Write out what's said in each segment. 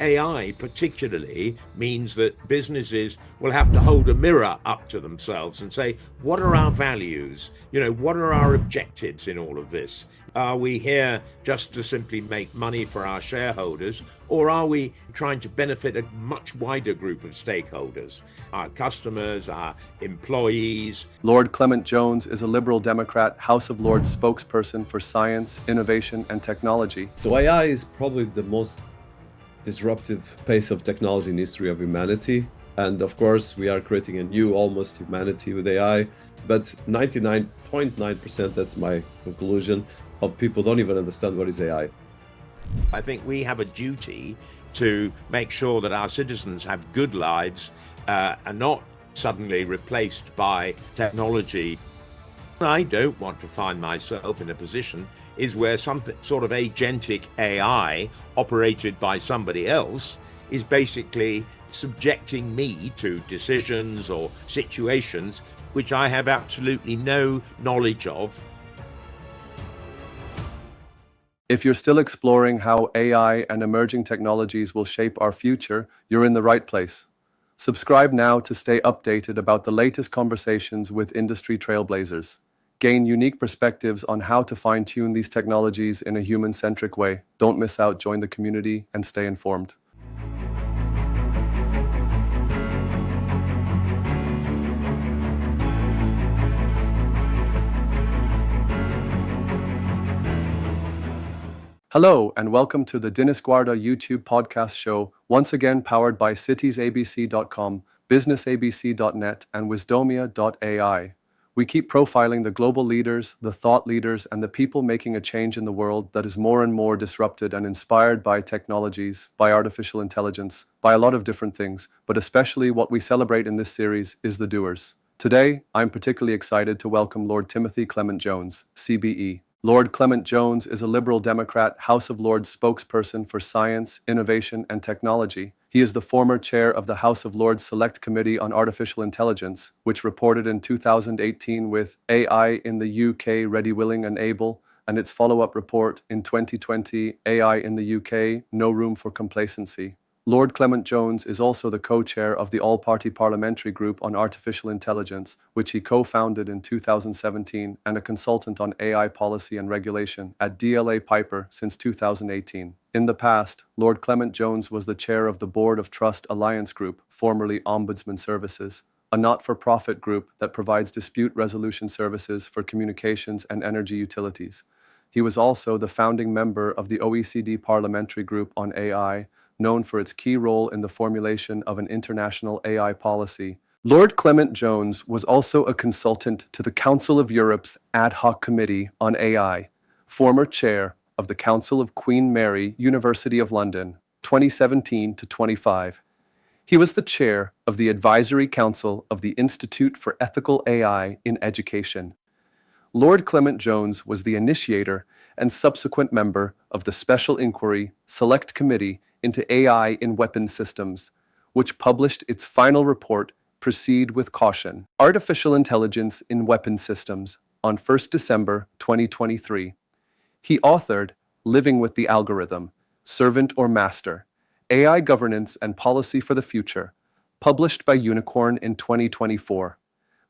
AI particularly means that businesses will have to hold a mirror up to themselves and say, what are our values? What are our objectives in all of this? Are we here just to simply make money for our shareholders, or are we trying to benefit a much wider group of stakeholders, our customers, our employees? Lord Clement-Jones is a Liberal Democrat House of Lords spokesperson for science, innovation, and technology. So AI is probably the most disruptive pace of technology in the history of humanity. And of course, we are creating a new almost humanity with AI, but 99.9%, that's my conclusion, of people don't even understand what is AI. I think we have a duty to make sure that our citizens have good lives and not suddenly replaced by technology. I don't want to find myself in a position is where some sort of agentic AI operated by somebody else is basically subjecting me to decisions or situations which I have absolutely no knowledge of. If you're still exploring how AI and emerging technologies will shape our future, you're in the right place. Subscribe now to stay updated about the latest conversations with industry trailblazers. Gain unique perspectives on how to fine-tune these technologies in a human-centric way. Don't miss out, join the community, and stay informed. Hello, and welcome to the Dinis Guarda YouTube podcast show, once again powered by citiesabc.com, businessabc.net, and wisdomia.ai. We keep profiling the global leaders, the thought leaders, and the people making a change in the world that is more and more disrupted and inspired by technologies, by artificial intelligence, by a lot of different things, but especially what we celebrate in this series is the doers. Today, I'm particularly excited to welcome Lord Timothy Clement-Jones, CBE. Lord Clement-Jones is a Liberal Democrat House of Lords spokesperson for science, innovation, and technology. He is the former chair of the House of Lords Select Committee on Artificial Intelligence, which reported in 2018 with AI in the UK Ready, Willing and Able, and its follow-up report in 2020, AI in the UK, No Room for Complacency. Lord Clement-Jones is also the co-chair of the All-Party Parliamentary Group on Artificial Intelligence, which he co-founded in 2017, and a consultant on AI policy and regulation at DLA Piper since 2018. In the past, Lord Clement-Jones was the chair of the Board of Trust Alliance Group, formerly Ombudsman Services, a not-for-profit group that provides dispute resolution services for communications and energy utilities. He was also the founding member of the OECD Parliamentary Group on AI, known for its key role in the formulation of an international AI policy. Lord Clement-Jones was also a consultant to the Council of Europe's Ad Hoc Committee on AI, former chair of the Council of Queen Mary, University of London, 2017 to 25. He was the chair of the Advisory Council of the Institute for Ethical AI in Education. Lord Clement-Jones was the initiator and subsequent member of the Special Inquiry Select Committee into AI in Weapons Systems, which published its final report, Proceed with Caution, Artificial Intelligence in Weapons Systems, on 1 December 2023. He authored Living with the Algorithm, Servant or Master, AI Governance and Policy for the Future, published by Unicorn in 2024.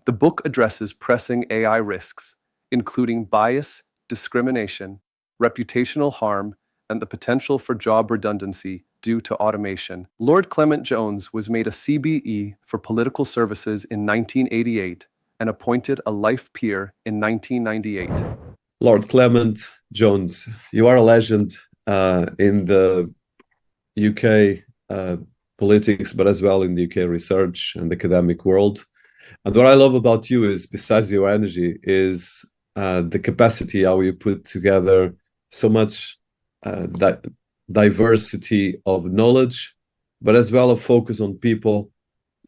The book addresses pressing AI risks, including bias, discrimination, reputational harm, and the potential for job redundancy due to automation. Lord Clement-Jones was made a CBE for political services in 1988 and appointed a life peer in 1998. Lord Clement-Jones, you are a legend in the UK politics, but as well in the UK research and academic world. And what I love about you is, besides your energy, is the capacity how you put together so much diversity of knowledge, but as well a focus on people,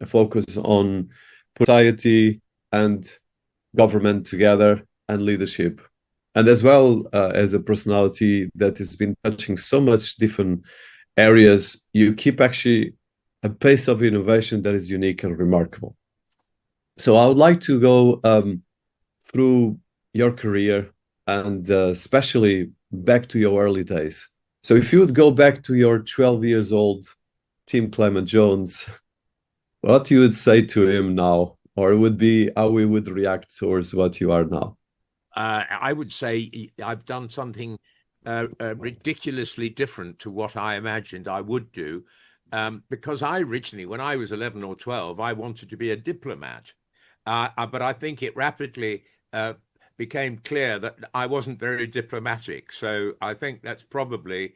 a focus on society and government together and leadership. And as well as a personality that has been touching so much different areas, you keep actually a pace of innovation that is unique and remarkable. So I would like to go through your career and especially back to your early days. So if you would go back to your 12 years old Tim Clement-Jones, what you would say to him now, or would be how we would react towards what you are now? I would say I've done something ridiculously different to what I imagined I would do, because I originally, when I was 11 or 12, I wanted to be a diplomat. But I think it rapidly became clear that I wasn't very diplomatic. So I think that's probably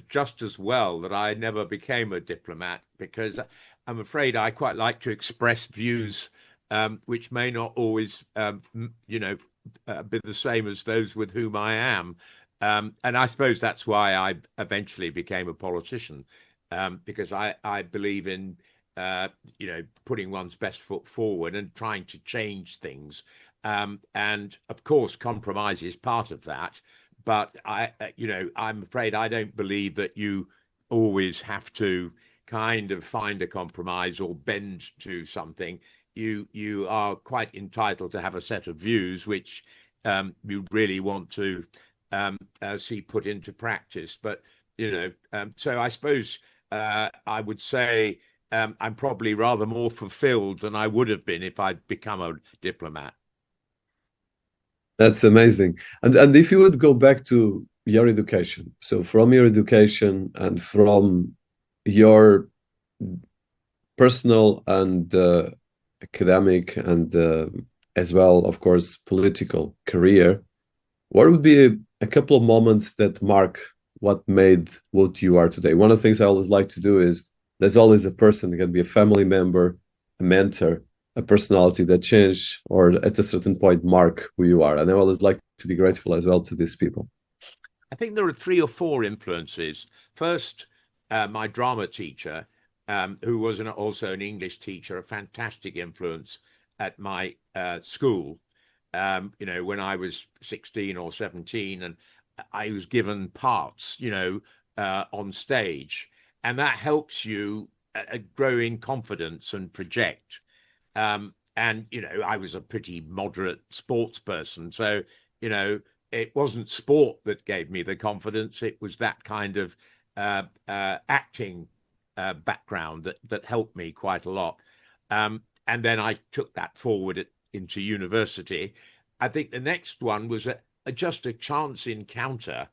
just as well that I never became a diplomat, because I'm afraid I quite like to express views which may not always, be the same as those with whom I am. And I suppose that's why I eventually became a politician, because I believe in putting one's best foot forward and trying to change things. And of course, compromise is part of that. But I'm afraid I don't believe that you always have to kind of find a compromise or bend to something. You are quite entitled to have a set of views which you really want to see put into practice. But so I suppose I would say I'm probably rather more fulfilled than I would have been if I'd become a diplomat. That's amazing. And if you would go back to your education, so from your education and from your personal and academic and as well, of course, political career, what would be a couple of moments that mark what made what you are today? One of the things I always like to do is there's always a person, it can be a family member, a mentor, a personality that change or at a certain point mark who you are. And I always like to be grateful as well to these people. I think there are 3 or 4 influences. First, my drama teacher, who was also an English teacher, a fantastic influence at my school. When I was 16 or 17, and I was given parts, on stage, and that helps you grow in confidence and project. And I was a pretty moderate sports person, so it wasn't sport that gave me the confidence. It was that kind of acting background that helped me quite a lot. And then I took that forward into university. I think the next one was just a chance encounter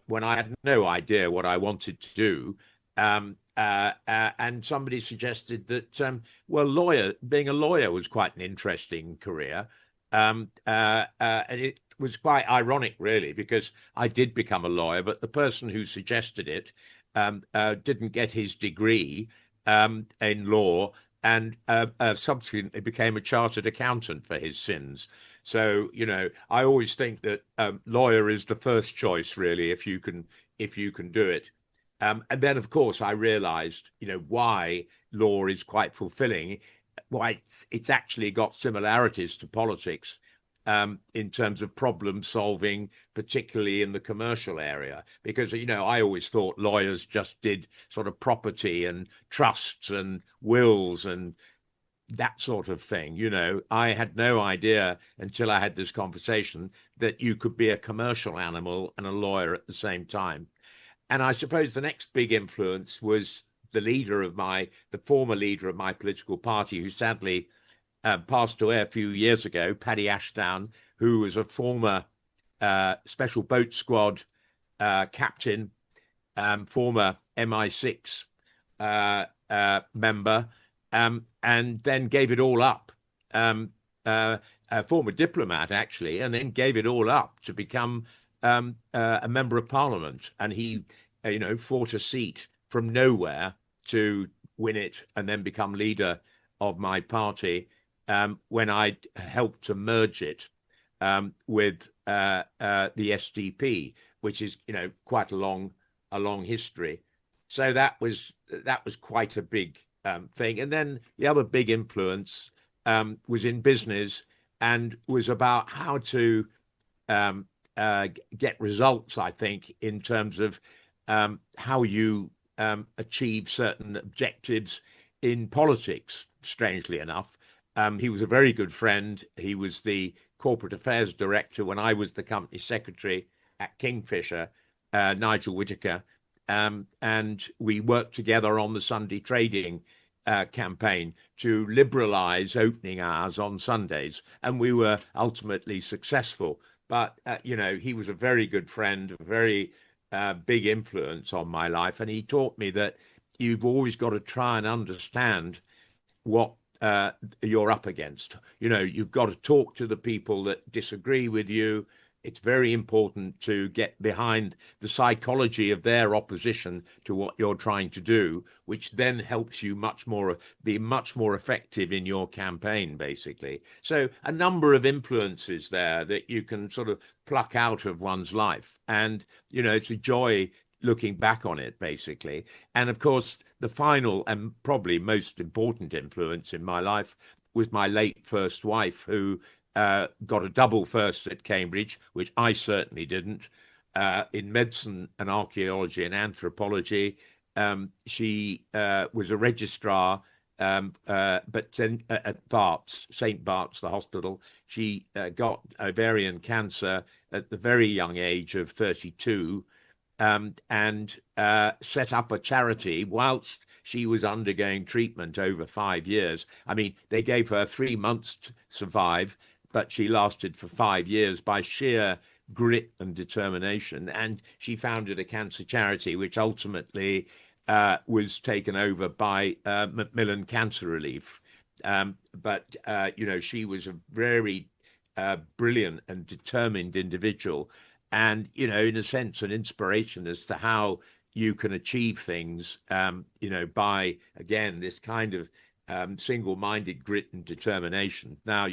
when I had no idea what I wanted to do. And somebody suggested that, being a lawyer was quite an interesting career. And it was quite ironic, really, because I did become a lawyer, but the person who suggested it didn't get his degree in law, and subsequently became a chartered accountant for his sins. So, I always think that lawyer is the first choice, really, if you can do it. And then, of course, I realized, why law is quite fulfilling, why it's actually got similarities to politics in terms of problem solving, particularly in the commercial area. Because, I always thought lawyers just did sort of property and trusts and wills and that sort of thing. I had no idea until I had this conversation that you could be a commercial animal and a lawyer at the same time. And I suppose the next big influence was the former leader of my political party, who sadly passed away a few years ago, Paddy Ashdown, who was a former Special Boat Squad captain, former MI6 member, and then gave it all up. A former diplomat, actually, and then gave it all up to become a member of parliament. And he, fought a seat from nowhere to win it and then become leader of my party when I helped to merge it with the SDP, which is, quite a long history. So that was quite a big thing. And then the other big influence was in business and was about how to get results, I think, in terms of how you achieve certain objectives in politics, strangely enough. He was a very good friend. He was the corporate affairs director when I was the company secretary at Kingfisher. Nigel Whittaker, and we worked together on the Sunday trading campaign to liberalize opening hours on Sundays, and we were ultimately successful. But he was a very good friend, a very big influence on my life, and he taught me that you've always got to try and understand what you're up against. You've got to talk to the people that disagree with you. It's very important to get behind the psychology of their opposition to what you're trying to do, which then helps you be much more effective in your campaign, basically. So a number of influences there that you can sort of pluck out of one's life. And, it's a joy looking back on it, basically. And of course, the final and probably most important influence in my life was my late first wife, who got a double first at Cambridge, which I certainly didn't, in medicine and archaeology and anthropology. She was a registrar, but then at Bart's, St. Bart's, the hospital. She got ovarian cancer at the very young age of 32, and set up a charity whilst she was undergoing treatment over 5 years. I mean, they gave her 3 months to survive, but she lasted for 5 years by sheer grit and determination. And she founded a cancer charity, which ultimately was taken over by Macmillan Cancer Relief. But she was a very brilliant and determined individual. And, in a sense, an inspiration as to how you can achieve things, by, again, this kind of single-minded grit and determination. Now,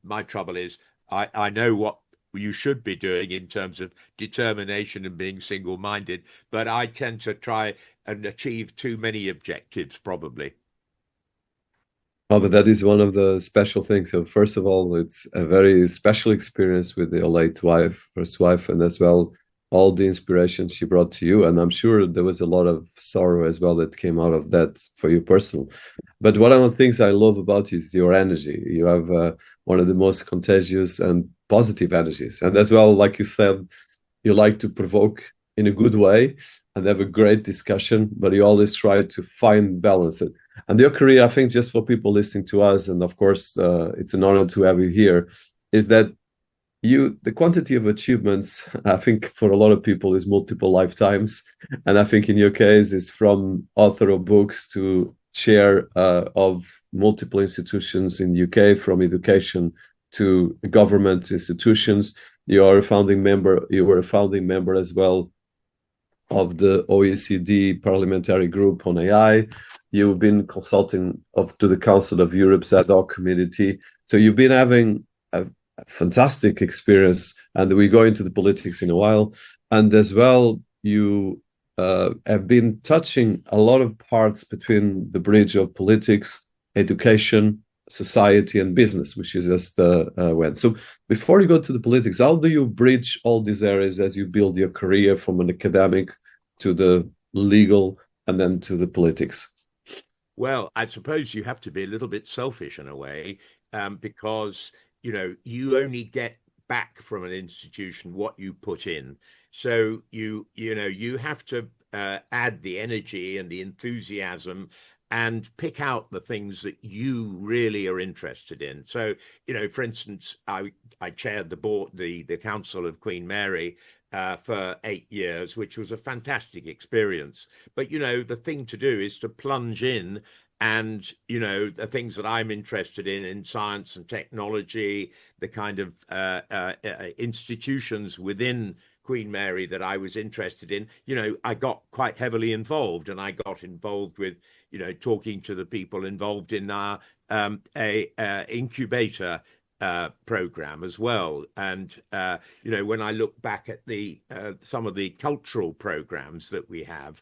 my trouble is I know what you should be doing in terms of determination and being single-minded, but I tend to try and achieve too many objectives, probably. Oh, but that is one of the special things. So first of all, it's a very special experience with your late wife, first wife, and as well, all the inspiration she brought to you. And I'm sure there was a lot of sorrow as well that came out of that for you personal. But one of the things I love about you is your energy. You have one of the most contagious and positive energies. And as well, like you said, you like to provoke in a good way and have a great discussion, but you always try to find balance. And your career, I think, just for people listening to us, and of course, it's an honor to have you here, is that the quantity of achievements, I think, for a lot of people is multiple lifetimes. And I think in your case, is from author of books to chair of multiple institutions in the UK, from education to government institutions. You are a founding member. You were a founding member as well of the OECD Parliamentary Group on AI. You've been consulting to the Council of Europe's ad hoc committee. So you've been having a fantastic experience, and we go into the politics in a while. And as well, you have been touching a lot of parts between the bridge of politics, education, society, and business, which is just went. So before you go to the politics, how do you bridge all these areas as you build your career from an academic to the legal and then to the politics? Well, I suppose you have to be a little bit selfish in a way, because you only get back from an institution what you put in. So you have to add the energy and the enthusiasm and pick out the things that you really are interested in. So, for instance, I chaired the board, the Council of Queen Mary for 8 years, which was a fantastic experience. But, the thing to do is to plunge in, and, the things that I'm interested in science and technology, the kind of institutions within Queen Mary that I was interested in, I got quite heavily involved, and I got involved with, talking to the people involved in our incubator program as well. And, when I look back at some of the cultural programs that we have,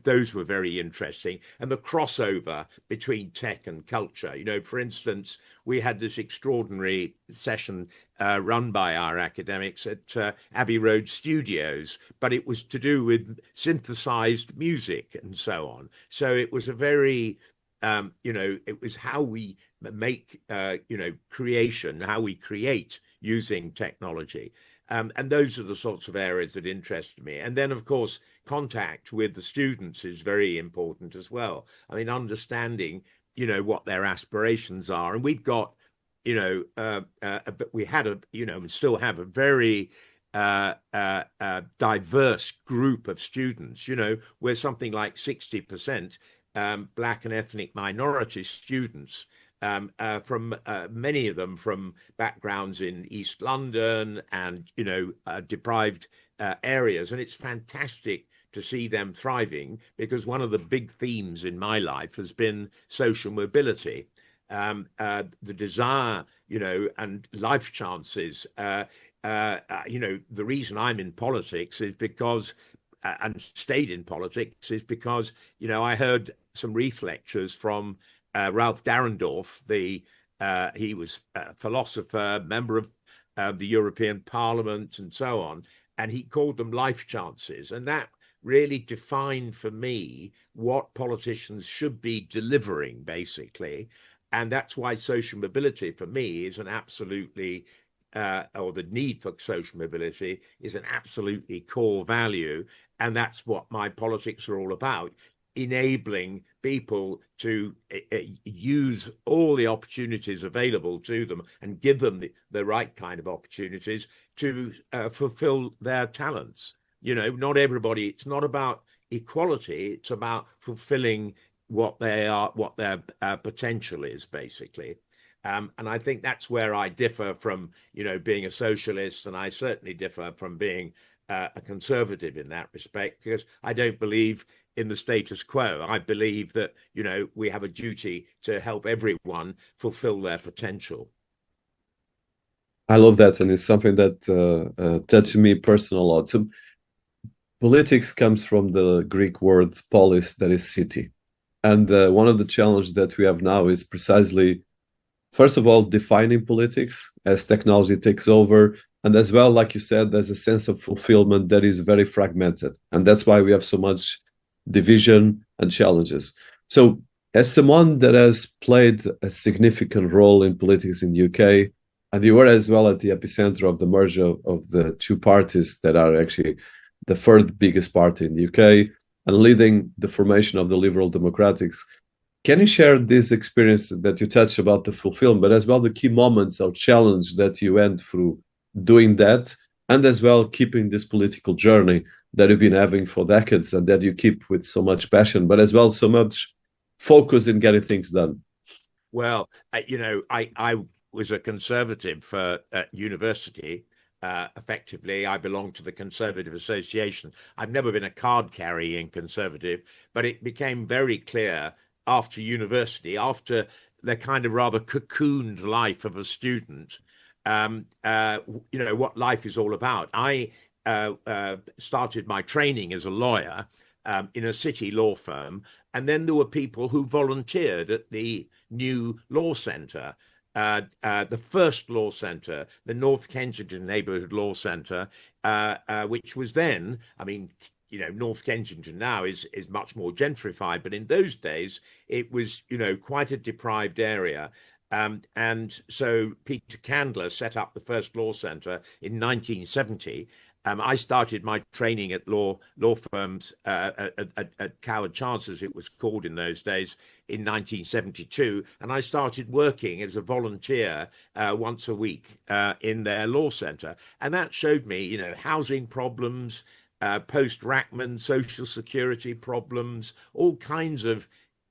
those were very interesting, and the crossover between tech and culture. For instance, we had this extraordinary session run by our academics at Abbey Road Studios, but it was to do with synthesized music and so on. So it was a very it was how we make creation, how we create using technology. And those are the sorts of areas that interest me. And then, of course, contact with the students is very important as well. I mean, understanding, what their aspirations are. And we've got, but we had and still have a very diverse group of students. We're something like 60% Black and ethnic minority students, from many of them from backgrounds in East London and deprived areas, and it's fantastic to see them thriving, because one of the big themes in my life has been social mobility, the desire, and life chances. The reason I'm in politics is because, and stayed in politics, is because, I heard some Reith lectures from Ralph Dahrendorf. He was a philosopher, member of the European Parliament, and so on, and he called them life chances, and that really defined for me what politicians should be delivering, basically. And that's why social mobility for me is an absolutely or the need for social mobility is an absolutely core value. And that's what my politics are all about, enabling people to use all the opportunities available to them and give them the right kind of opportunities to fulfill their talents. Not everybody, it's not about equality, it's about fulfilling what their potential is, basically. And I think that's where I differ from, being a socialist, and I certainly differ from being a conservative in that respect, because I don't believe in the status quo. I believe that, we have a duty to help everyone fulfill their potential. I love that, and it's something that touched me personally a lot. So, politics comes from the Greek word polis, that is city. And one of the challenges that we have now is precisely, first of all, defining politics as technology takes over. And as well, like you said, there's a sense of fulfillment that is very fragmented. And that's why we have so much division and challenges. So as someone that has played a significant role in politics in the UK, and you were as well at the epicenter of the merger of the two parties that are actually the third biggest party in the UK, and leading the formation of the Liberal Democrats, can you share this experience that you touched about the fulfillment, but as well the key moments or challenge that you went through doing that, and as well keeping this political journey that you've been having for decades and that you keep with so much passion, but as well so much focus in getting things done? Well, I was a conservative for at university. Effectively, I belong to the Conservative Association. I've never been a card-carrying conservative, but it became very clear after university, after the kind of rather cocooned life of a student, what life is all about. I started my training as a lawyer in a city law firm, and then there were people who volunteered at the new law centre. The first law centre, the North Kensington Neighbourhood Law Centre, which was then, North Kensington now is much more gentrified, but in those days it was, quite a deprived area. And so Peter Candler set up the first law centre in 1970. I started my training at law firms at Coward Chance, as it was called in those days, in 1972, and I started working as a volunteer once a week in their law centre, and that showed me, housing problems, post-Rachman social security problems, all kinds of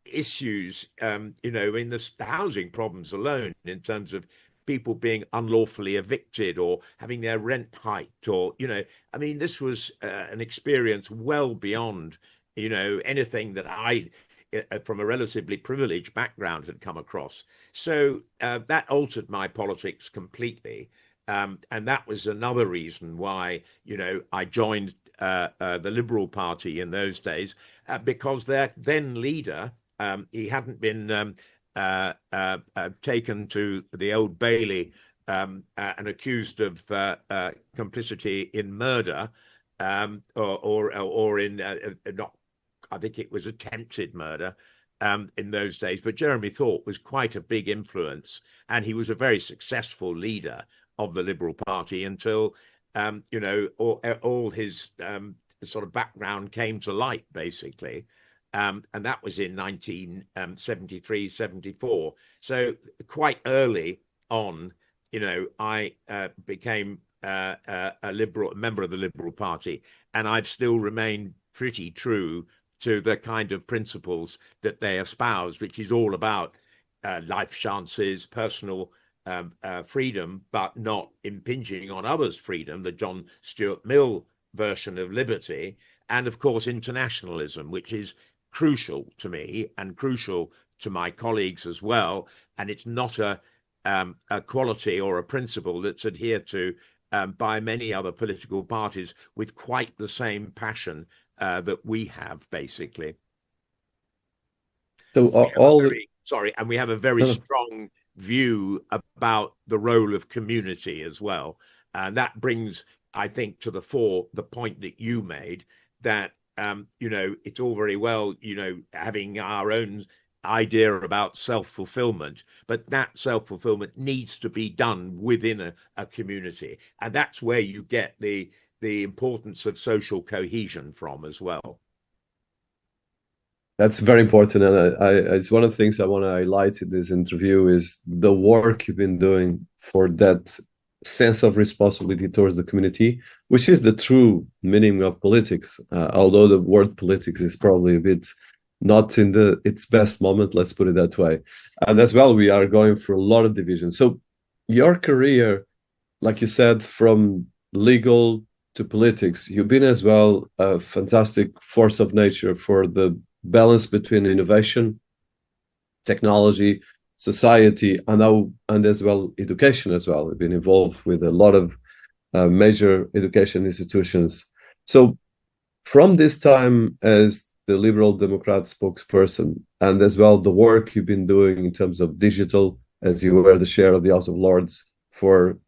issues, in the housing problems alone, in terms of people being unlawfully evicted or having their rent hiked, or this was an experience well beyond anything that I from a relatively privileged background had come across. So that altered my politics completely, and that was another reason why I joined the Liberal Party in those days, because their then leader, he hadn't been taken to the Old Bailey and accused of complicity in murder, or in not, I think it was attempted murder in those days. But Jeremy Thorpe was quite a big influence, and he was a very successful leader of the Liberal Party until all his sort of background came to light, basically. And that was in 1973, 74. So quite early on, I became a liberal, a member of the Liberal Party, and I've still remained pretty true to the kind of principles that they espouse, which is all about life chances, personal freedom, but not impinging on others' freedom, the John Stuart Mill version of liberty, and of course internationalism, which is crucial to me and crucial to my colleagues as well. And it's not a quality or a principle that's adhered to by many other political parties with quite the same passion that we have, basically. So And we have a very strong view about the role of community as well. And that brings, I think, to the fore the point that you made, that it's all very well, having our own idea about self-fulfillment, but that self-fulfillment needs to be done within a community. And that's where you get the importance of social cohesion from as well. That's very important, and it's one of the things I want to highlight in this interview is the work you've been doing for that sense of responsibility towards the community, which is the true meaning of politics. Although the word politics is probably a bit not in its best moment, let's put it that way. And as well, we are going through a lot of division. So your career, like you said, from legal to politics, you've been as well a fantastic force of nature for the balance between innovation, technology, society, and as well education as well. We've been involved with a lot of major education institutions. So from this time as the Liberal Democrat spokesperson, and as well the work you've been doing in terms of digital, as you were the chair of the House of Lords for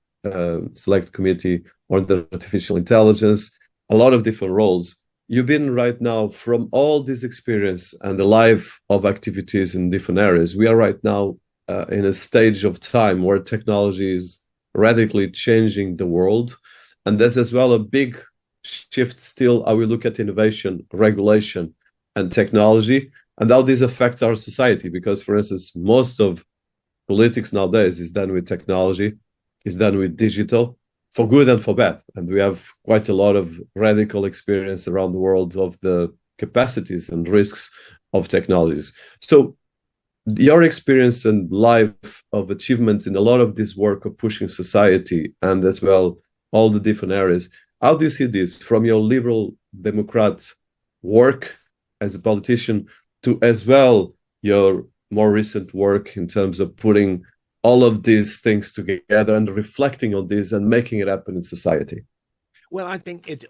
Select Committee on the Artificial Intelligence, a lot of different roles. You've been right now from all this experience and the life of activities in different areas. We are right now in a stage of time where technology is radically changing the world. And there's as well a big shift still how we look at innovation, regulation, and technology, and how this affects our society. Because, for instance, most of politics nowadays is done with technology, is done with digital, for good and for bad. And we have quite a lot of radical experience around the world of the capacities and risks of technologies. So your experience and life of achievements in a lot of this work of pushing society and as well all the different areas, how do you see this from your Liberal Democrat work as a politician to as well your more recent work in terms of putting all of these things together and reflecting on this and making it happen in society? Well, I think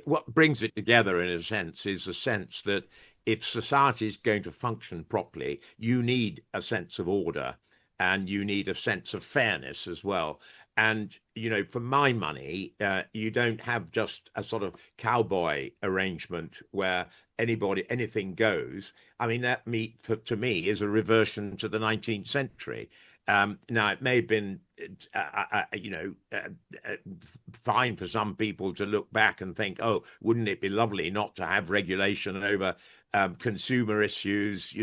what brings it together in a sense is a sense that if society is going to function properly, you need a sense of order and you need a sense of fairness as well. And, for my money, you don't have just a sort of cowboy arrangement where anything goes. I mean, to me is a reversion to the 19th century. Now, it may have been, fine for some people to look back and think, oh, wouldn't it be lovely not to have regulation over consumer issues,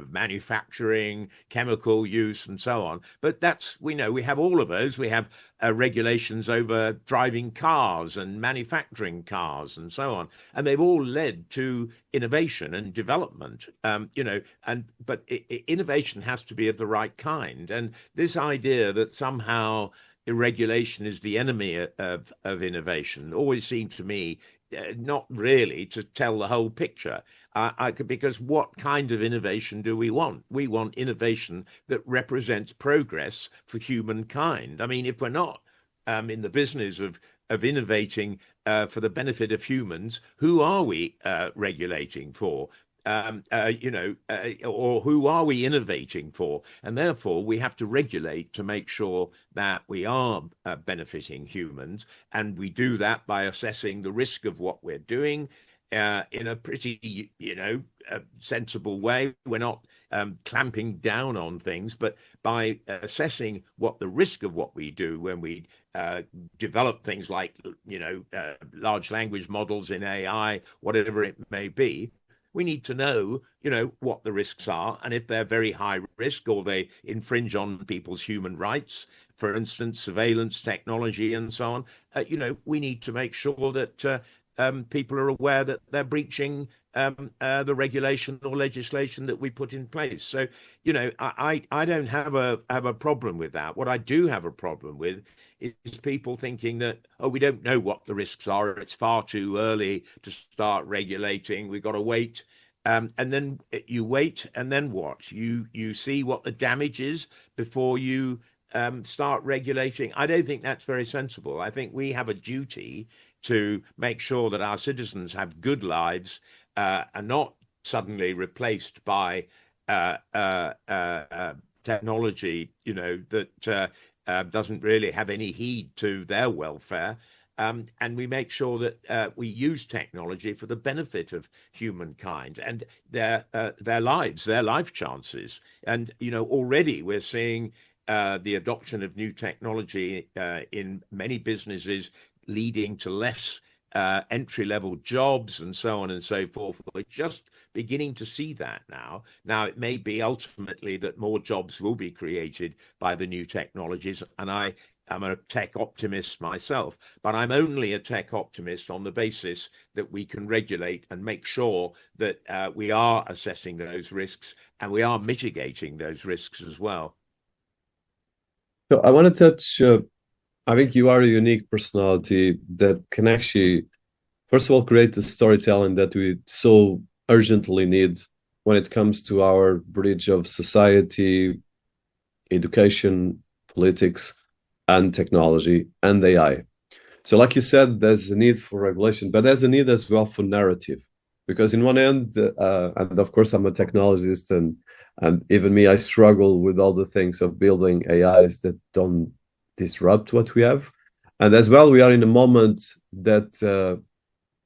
manufacturing, chemical use, and so on. But we have all of those. We have regulations over driving cars and manufacturing cars and so on. And they've all led to innovation and development, but innovation has to be of the right kind. And this idea that somehow regulation is the enemy of innovation always seems to me not really to tell the whole picture. Because what kind of innovation do we want? We want innovation that represents progress for humankind. I mean, if we're not in the business of innovating for the benefit of humans, who are we regulating for? Or who are we innovating for? And therefore, we have to regulate to make sure that we are benefiting humans. And we do that by assessing the risk of what we're doing in a pretty, sensible way. We're not clamping down on things, but by assessing what the risk of what we do when we develop things like, large language models in AI, whatever it may be, we need to know, what the risks are, and if they're very high risk or they infringe on people's human rights, for instance, surveillance technology and so on, we need to make sure that people are aware that they're breaching the regulation or legislation that we put in place. So, I don't have a problem with that. What I do have a problem with is people thinking that, oh, we don't know what the risks are. It's far too early to start regulating. We've got to wait. And then you wait, and then what? You see what the damage is before you start regulating. I don't think that's very sensible. I think we have a duty to make sure that our citizens have good lives, and not suddenly replaced by technology, that doesn't really have any heed to their welfare. And we make sure that we use technology for the benefit of humankind and their lives, their life chances. And already we're seeing the adoption of new technology in many businesses, leading to less entry-level jobs and so on and so forth. We're just beginning to see that now. Now, it may be ultimately that more jobs will be created by the new technologies, and I am a tech optimist myself, but I'm only a tech optimist on the basis that we can regulate and make sure that we are assessing those risks and we are mitigating those risks as well. So I want to touch, I think you are a unique personality that can actually, first of all, create the storytelling that we so urgently need when it comes to our bridge of society, education, politics, and technology, and AI. So like you said, there's a need for regulation, but there's a need as well for narrative. Because in one end, and of course I'm a technologist, and even me, I struggle with all the things of building AIs that don't disrupt what we have. And as well, we are in a moment that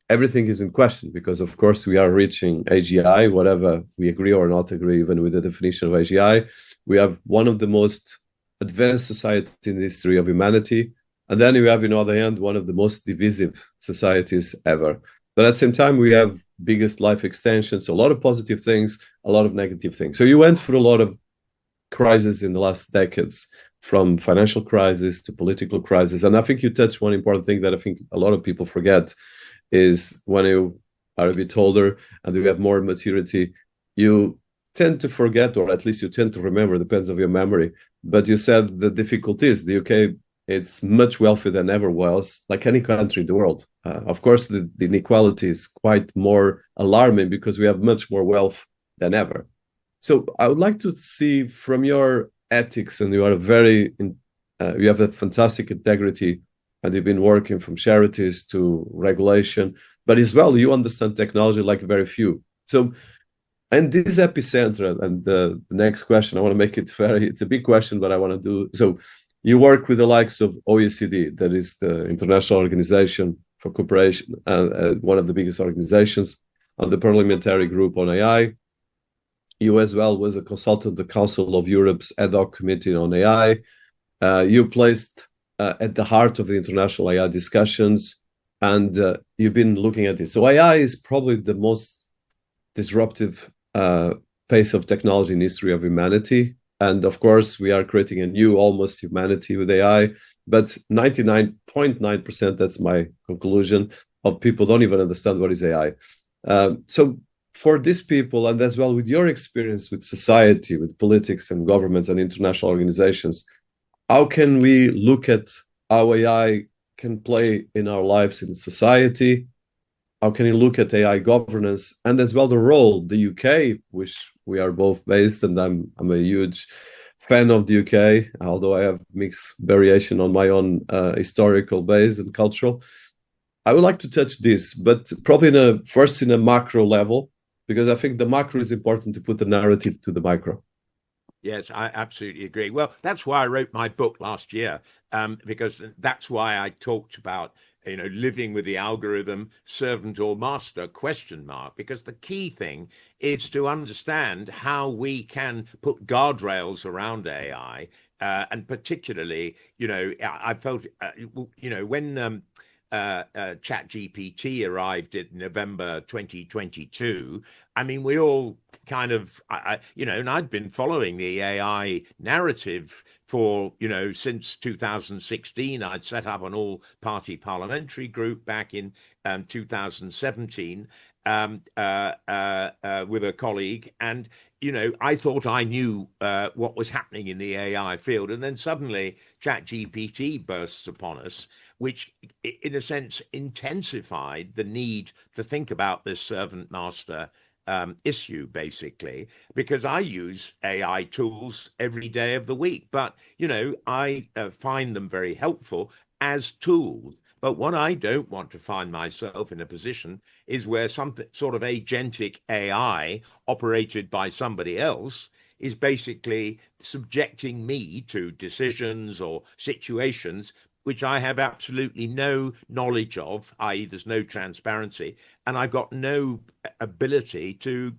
everything is in question, because of course we are reaching AGI, whatever we agree or not agree even with the definition of AGI. We have one of the most advanced societies in the history of humanity. And then you have, on the other hand, one of the most divisive societies ever. But at the same time, we have biggest life extensions, a lot of positive things, a lot of negative things. So you went through a lot of crises in the last decades, from financial crisis to political crisis. And I think you touched one important thing that I think a lot of people forget, is when you are a bit older and you have more maturity, you tend to forget, or at least you tend to remember, depends on your memory. But you said the difficulty is the UK, it's much wealthier than ever was, like any country in the world. Of course, the inequality is quite more alarming because we have much more wealth than ever. So I would like to see from your ethics, and you are you have a fantastic integrity, and you've been working from charities to regulation, but as well, you understand technology like very few. So, and this epicenter, and the next question, I want to make it it's a big question, but I want to do, so you work with the likes of OECD, that is the International Organization for Cooperation, one of the biggest organizations, on the Parliamentary Group on AI. You as well was a consultant, the Council of Europe's ad hoc committee on AI. You placed at the heart of the international AI discussions, and you've been looking at it. So AI is probably the most disruptive pace of technology in history of humanity. And of course, we are creating a new almost humanity with AI, but 99.9%, that's my conclusion, of people don't even understand what is AI. So for these people, and as well with your experience with society, with politics and governments and international organizations, how can we look at how AI can play in our lives in society? How can you look at AI governance, and as well the role the UK, which we are both based, and I'm a huge fan of the UK, although I have mixed variation on my own historical base and cultural. I would like to touch this, but probably first in a macro level, because I think the macro is important to put the narrative to the micro. Yes, I absolutely agree. Well, that's why I wrote my book last year, because that's why I talked about living with the algorithm, servant or master, question mark, because the key thing is to understand how we can put guardrails around AI. And particularly, I felt, when ChatGPT arrived in November 2022, I mean, we all kind of, and I'd been following the AI narrative for, since 2016. I'd set up an all-party parliamentary group back in 2017 with a colleague. And, I thought I knew what was happening in the AI field. And then suddenly ChatGPT bursts upon us, which in a sense intensified the need to think about this servant master issue, basically, because I use AI tools every day of the week. But, I find them very helpful as tools. But what I don't want to find myself in a position is where some sort of agentic AI operated by somebody else is basically subjecting me to decisions or situations which I have absolutely no knowledge of, i.e. there's no transparency, and I've got no ability to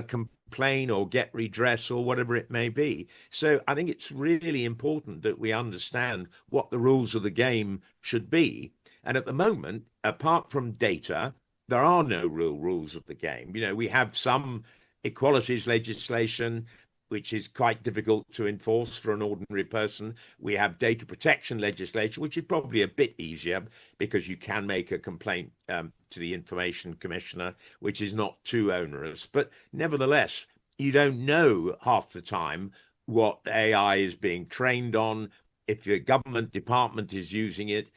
complain or get redress or whatever it may be. So I think it's really important that we understand what the rules of the game should be. And at the moment, apart from data, there are no real rules of the game. We have some equalities legislation, which is quite difficult to enforce for an ordinary person. We have data protection legislation, which is probably a bit easier because you can make a complaint to the Information Commissioner, which is not too onerous. But nevertheless, you don't know half the time what AI is being trained on, if your government department is using it.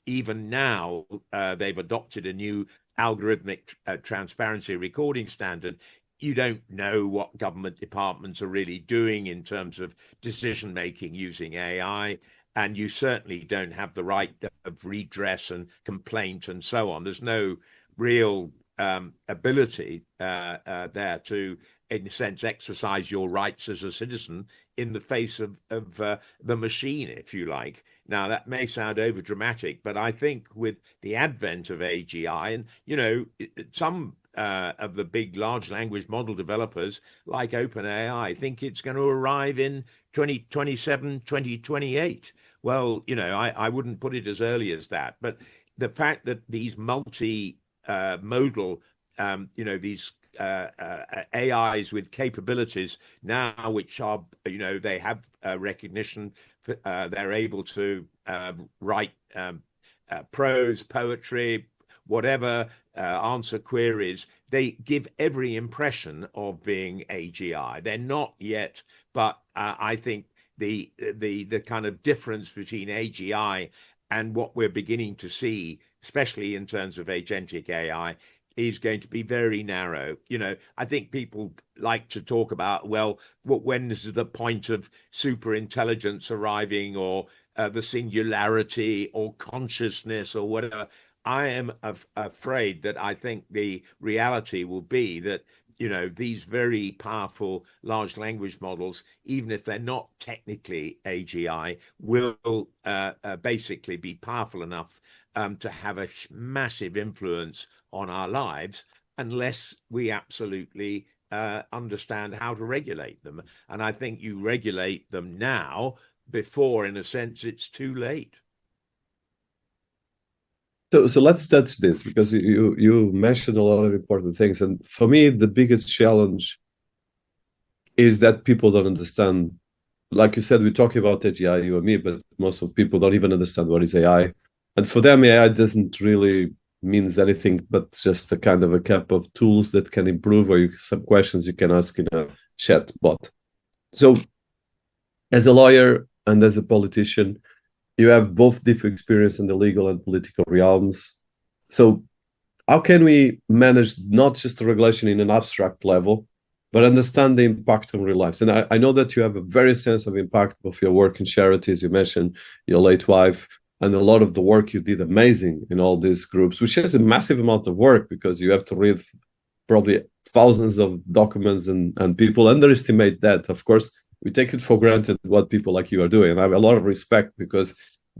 Even now, they've adopted a new algorithmic transparency recording standard. You don't know what government departments are really doing in terms of decision making using AI, and you certainly don't have the right of redress and complaint and so on. There's no real ability there to, in a sense, exercise your rights as a citizen in the face of the machine, if you like. Now, that may sound over dramatic, but I think with the advent of AGI, and, some of the big large language model developers like OpenAI think it's going to arrive in 2027, 2028. Well, I wouldn't put it as early as that. But the fact that these multi-modal, these AIs with capabilities now, which are, they have recognition, they're able to write prose, poetry, whatever, answer queries. They give every impression of being AGI. They're not yet, but I think the kind of difference between AGI and what we're beginning to see, especially in terms of agentic AI, is going to be very narrow. I think people like to talk about, well, when is the point of super intelligence arriving, or the singularity or consciousness or whatever. I am afraid that I think the reality will be that, these very powerful large language models, even if they're not technically AGI, will basically be powerful enough to have a massive influence on our lives unless we absolutely understand how to regulate them. And I think you regulate them now before, in a sense, it's too late. So let's touch this, because you mentioned a lot of important things. And for me, the biggest challenge is that people don't understand. Like you said, we're talking about AGI, you and me, but most of people don't even understand what is AI. And for them, AI doesn't really means anything but just a kind of a cap of tools that can improve, or some questions you can ask in a chat bot. So as a lawyer and as a politician, you have both deep experience in the legal and political realms. So how can we manage not just the regulation in an abstract level, but understand the impact on real lives? And I know that you have a very sense of impact of your work in charities. You mentioned your late wife, and a lot of the work you did amazing in all these groups, which has a massive amount of work because you have to read probably thousands of documents, and people underestimate that. Of course, we take it for granted what people like you are doing. And I have a lot of respect because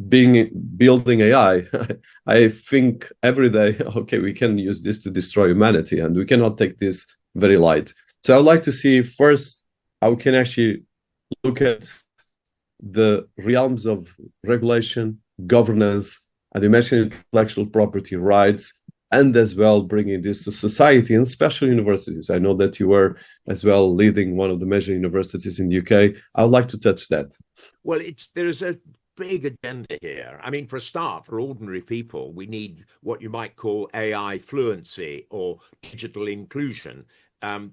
building AI, I think every day, okay, we can use this to destroy humanity, and we cannot take this very light. So I'd like to see first how we can actually look at the realms of regulation, governance, and you mentioned intellectual property rights, and as well bringing this to society and special universities. I know that you were as well leading one of the major universities in the UK. I would like to touch that. Well, there's a big agenda here. I mean, for a start, for ordinary people, we need what you might call AI fluency or digital inclusion.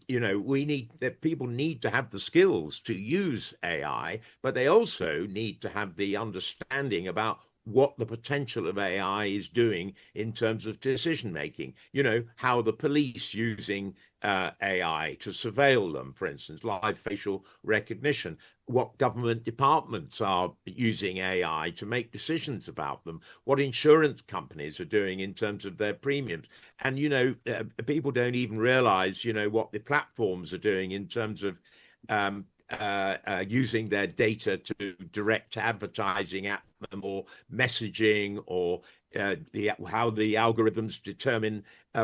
We need that people need to have the skills to use AI, but they also need to have the understanding about what the potential of AI is doing in terms of decision making. How the police using AI to surveil them, for instance, live facial recognition, what government departments are using AI to make decisions about them, what insurance companies are doing in terms of their premiums. And, people don't even realize, what the platforms are doing in terms of using their data to direct advertising at them or messaging, or how the algorithms determine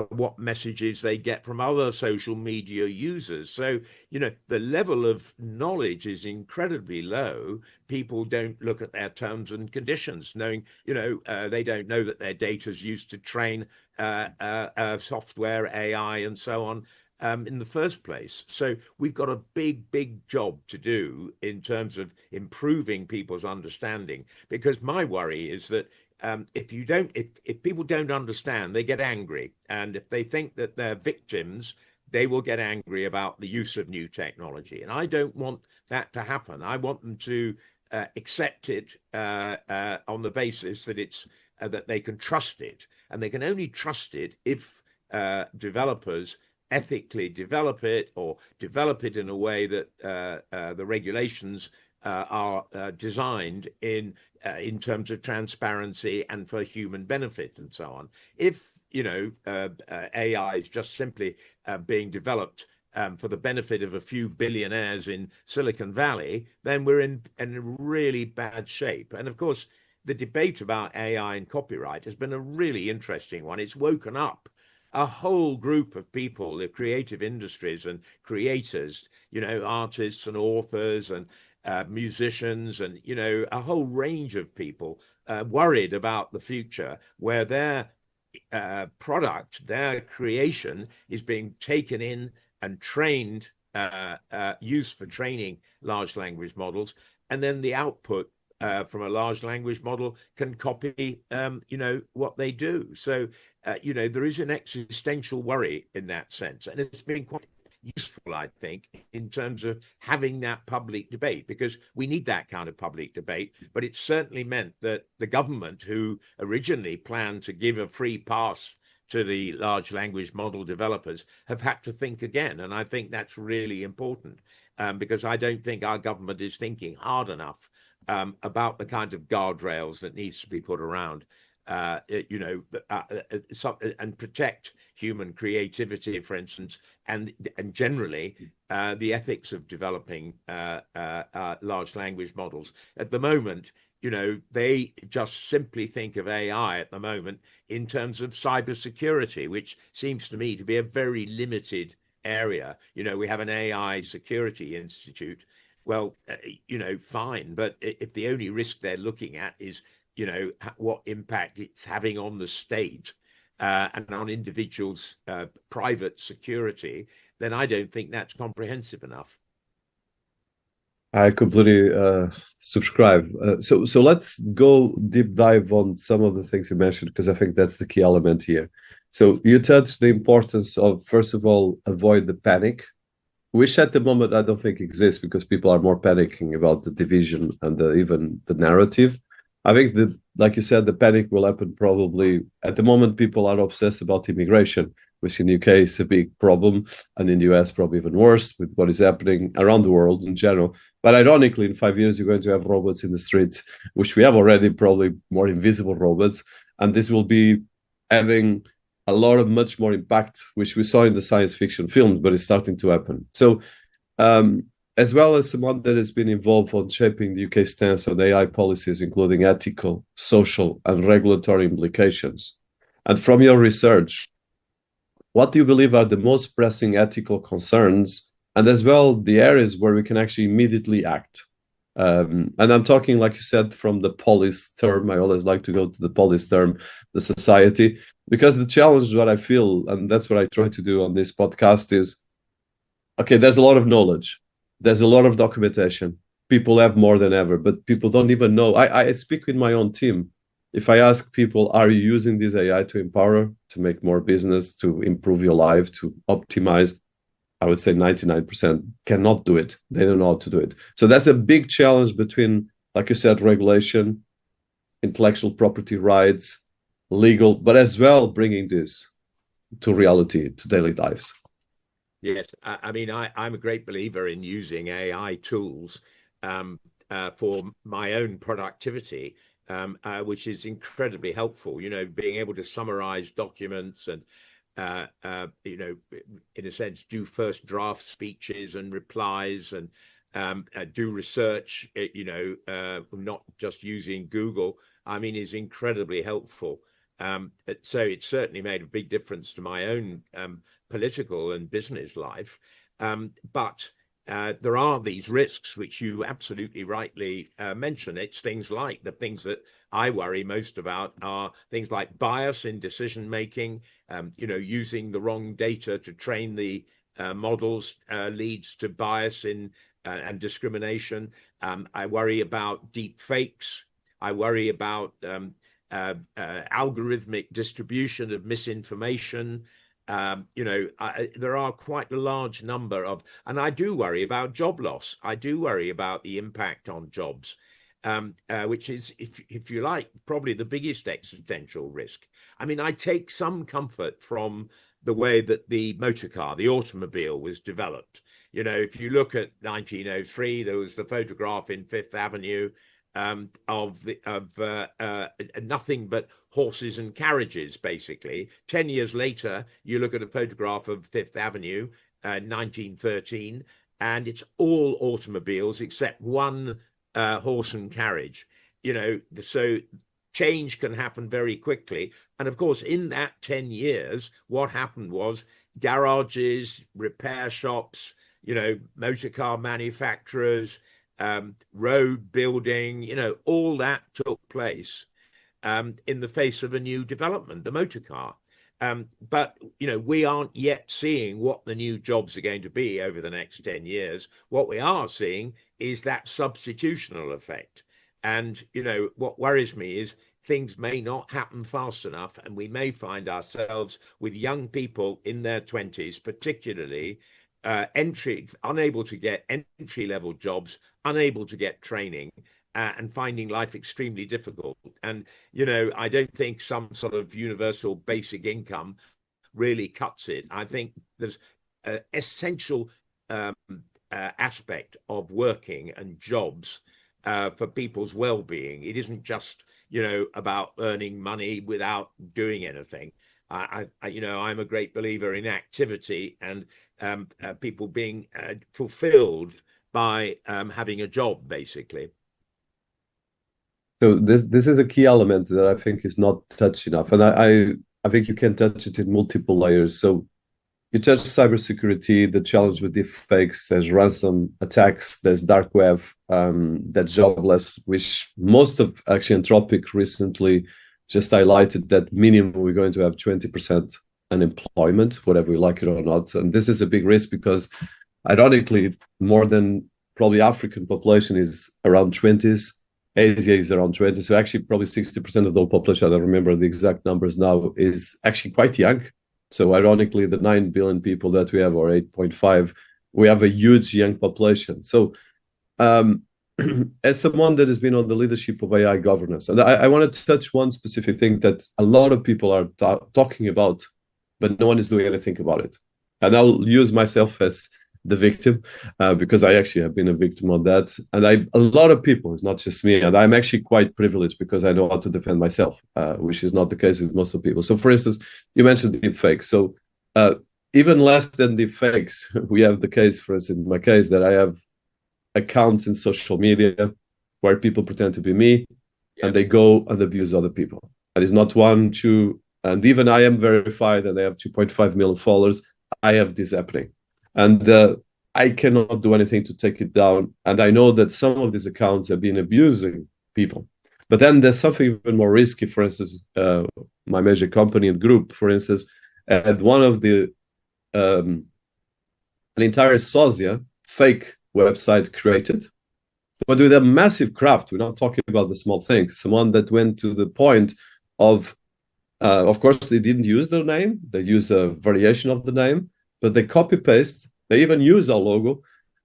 what messages they get from other social media users. So, the level of knowledge is incredibly low. People don't look at their terms and conditions, knowing, they don't know that their data is used to train software, AI, and so on. In the first place. So we've got a big job to do in terms of improving people's understanding, because my worry is that if people don't understand, they get angry, and if they think that they're victims, they will get angry about the use of new technology. And I don't want that to happen. I want them to accept it on the basis that it's that they can trust it, and they can only trust it if developers ethically develop it, or develop it in a way that the regulations are designed in terms of transparency and for human benefit and so on. If AI is just simply being developed for the benefit of a few billionaires in Silicon Valley, then we're in really bad shape. And of course, the debate about AI and copyright has been a really interesting one. It's woken up a whole group of people, the creative industries and creators, artists and authors and musicians, and, a whole range of people worried about the future, where their product, their creation is being taken in and trained, used for training large language models. And then the output from a large language model can copy, what they do. So, there is an existential worry in that sense. And it's been quite useful, I think, in terms of having that public debate, because we need that kind of public debate. But it certainly meant that the government, who originally planned to give a free pass to the large language model developers, have had to think again. And I think that's really important, because I don't think our government is thinking hard enough about the kind of guardrails that needs to be put around, and protect human creativity, for instance, and generally the ethics of developing large language models. At the moment, they just simply think of AI at the moment in terms of cybersecurity, which seems to me to be a very limited area. We have an AI Security Institute. Well, fine, but if the only risk they're looking at is, what impact it's having on the state and on individuals' private security, then I don't think that's comprehensive enough. I completely subscribe. So let's go deep dive on some of the things you mentioned, because I think that's the key element here. So you touched the importance of, first of all, avoid the panic, which at the moment I don't think exists, because people are more panicking about the division and even the narrative. I think that, like you said, the panic will happen probably. At the moment, people are obsessed about immigration, which in the UK is a big problem, and in the US probably even worse with what is happening around the world in general. But ironically, in 5 years, you're going to have robots in the streets, which we have already, probably more invisible robots, and this will be having a lot of much more impact, which we saw in the science fiction films, but it's starting to happen. So as well as someone that has been involved on shaping the UK stance on AI policies, including ethical, social, and regulatory implications. And from your research, what do you believe are the most pressing ethical concerns, and as well the areas where we can actually immediately act? And I'm talking, like you said, from the police term. I always like to go to the police term, the society, because the challenge, what I feel, and that's what I try to do on this podcast is, okay, there's a lot of knowledge. There's a lot of documentation. People have more than ever, but people don't even know. I speak with my own team. If I ask people, are you using this AI to empower, to make more business, to improve your life, to optimize? I would say 99% cannot do it. They don't know how to do it. So that's a big challenge between, like you said, regulation, intellectual property rights, legal, but as well bringing this to reality, to daily lives. Yes, I mean, I'm a great believer in using AI tools for my own productivity, which is incredibly helpful. You know, being able to summarize documents and, you know, in a sense, do first draft speeches and replies and do research, you know, not just using Google, I mean, is incredibly helpful. So it certainly made a big difference to my own political and business life. But there are these risks, which you absolutely rightly mention. It's things like the things that I worry most about are things like bias in decision making, you know, using the wrong data to train the models leads to bias in and discrimination. I worry about deep fakes. I worry about algorithmic distribution of misinformation. You know, there are quite a large number of, and I do worry about job loss. I do worry about the impact on jobs, which is, if you like, probably the biggest existential risk. I mean, I take some comfort from the way that the motor car, the automobile, was developed. You know, if you look at 1903, there was the photograph in Fifth Avenue of nothing but horses and carriages, basically. 10 years later, you look at a photograph of Fifth Avenue, 1913, and it's all automobiles except one horse and carriage. You know, so change can happen very quickly. And of course, in that 10 years, what happened was garages, repair shops, you know, motor car manufacturers, road building, you know, all that took place in the face of a new development, the motor car. But, you know, we aren't yet seeing what the new jobs are going to be over the next 10 years. What we are seeing is that substitutional effect. And, you know, what worries me is things may not happen fast enough, and we may find ourselves with young people in their 20s, particularly unable to get entry-level jobs, unable to get training, and finding life extremely difficult. And, you know, I don't think some sort of universal basic income really cuts it. I think there's an essential aspect of working and jobs for people's well-being. It isn't just, you know, about earning money without doing anything. You know, I'm a great believer in activity and people being fulfilled by having a job, basically. So this is a key element that I think is not touched enough, and I think you can touch it in multiple layers. So you touch cybersecurity, the challenge with deepfakes, there's ransom attacks, there's dark web, that's jobless, which most of actually Anthropic recently just highlighted that minimum we're going to have 20% unemployment, whatever we like it or not. And this is a big risk because ironically, more than probably African population is around 20s, Asia is around 20. So actually probably 60% of the whole population, I don't remember the exact numbers now, is actually quite young. So ironically, the 9 billion people that we have, or 8.5, we have a huge young population. So as someone that has been on the leadership of AI governance, and I want to touch one specific thing that a lot of people are talking about, but no one is doing anything about it. And I'll use myself as the victim because I actually have been a victim of that. And a lot of people, it's not just me, and I'm actually quite privileged because I know how to defend myself, which is not the case with most of people. So for instance, you mentioned deepfakes. So even less than deepfakes, we have the case, for instance, in my case, that I have accounts in social media where people pretend to be me, and they go and abuse other people. And it's not one, two, and even I am verified and I have 2.5 million followers. I have this happening. And I cannot do anything to take it down. And I know that some of these accounts have been abusing people. But then there's something even more risky. For instance, my major company and group, for instance, had one of the an entire sosia fake website created, but with a massive craft. We're not talking about the small things. Someone that went to the point of course, they didn't use their name. They use a variation of the name, but they copy paste. They even use our logo,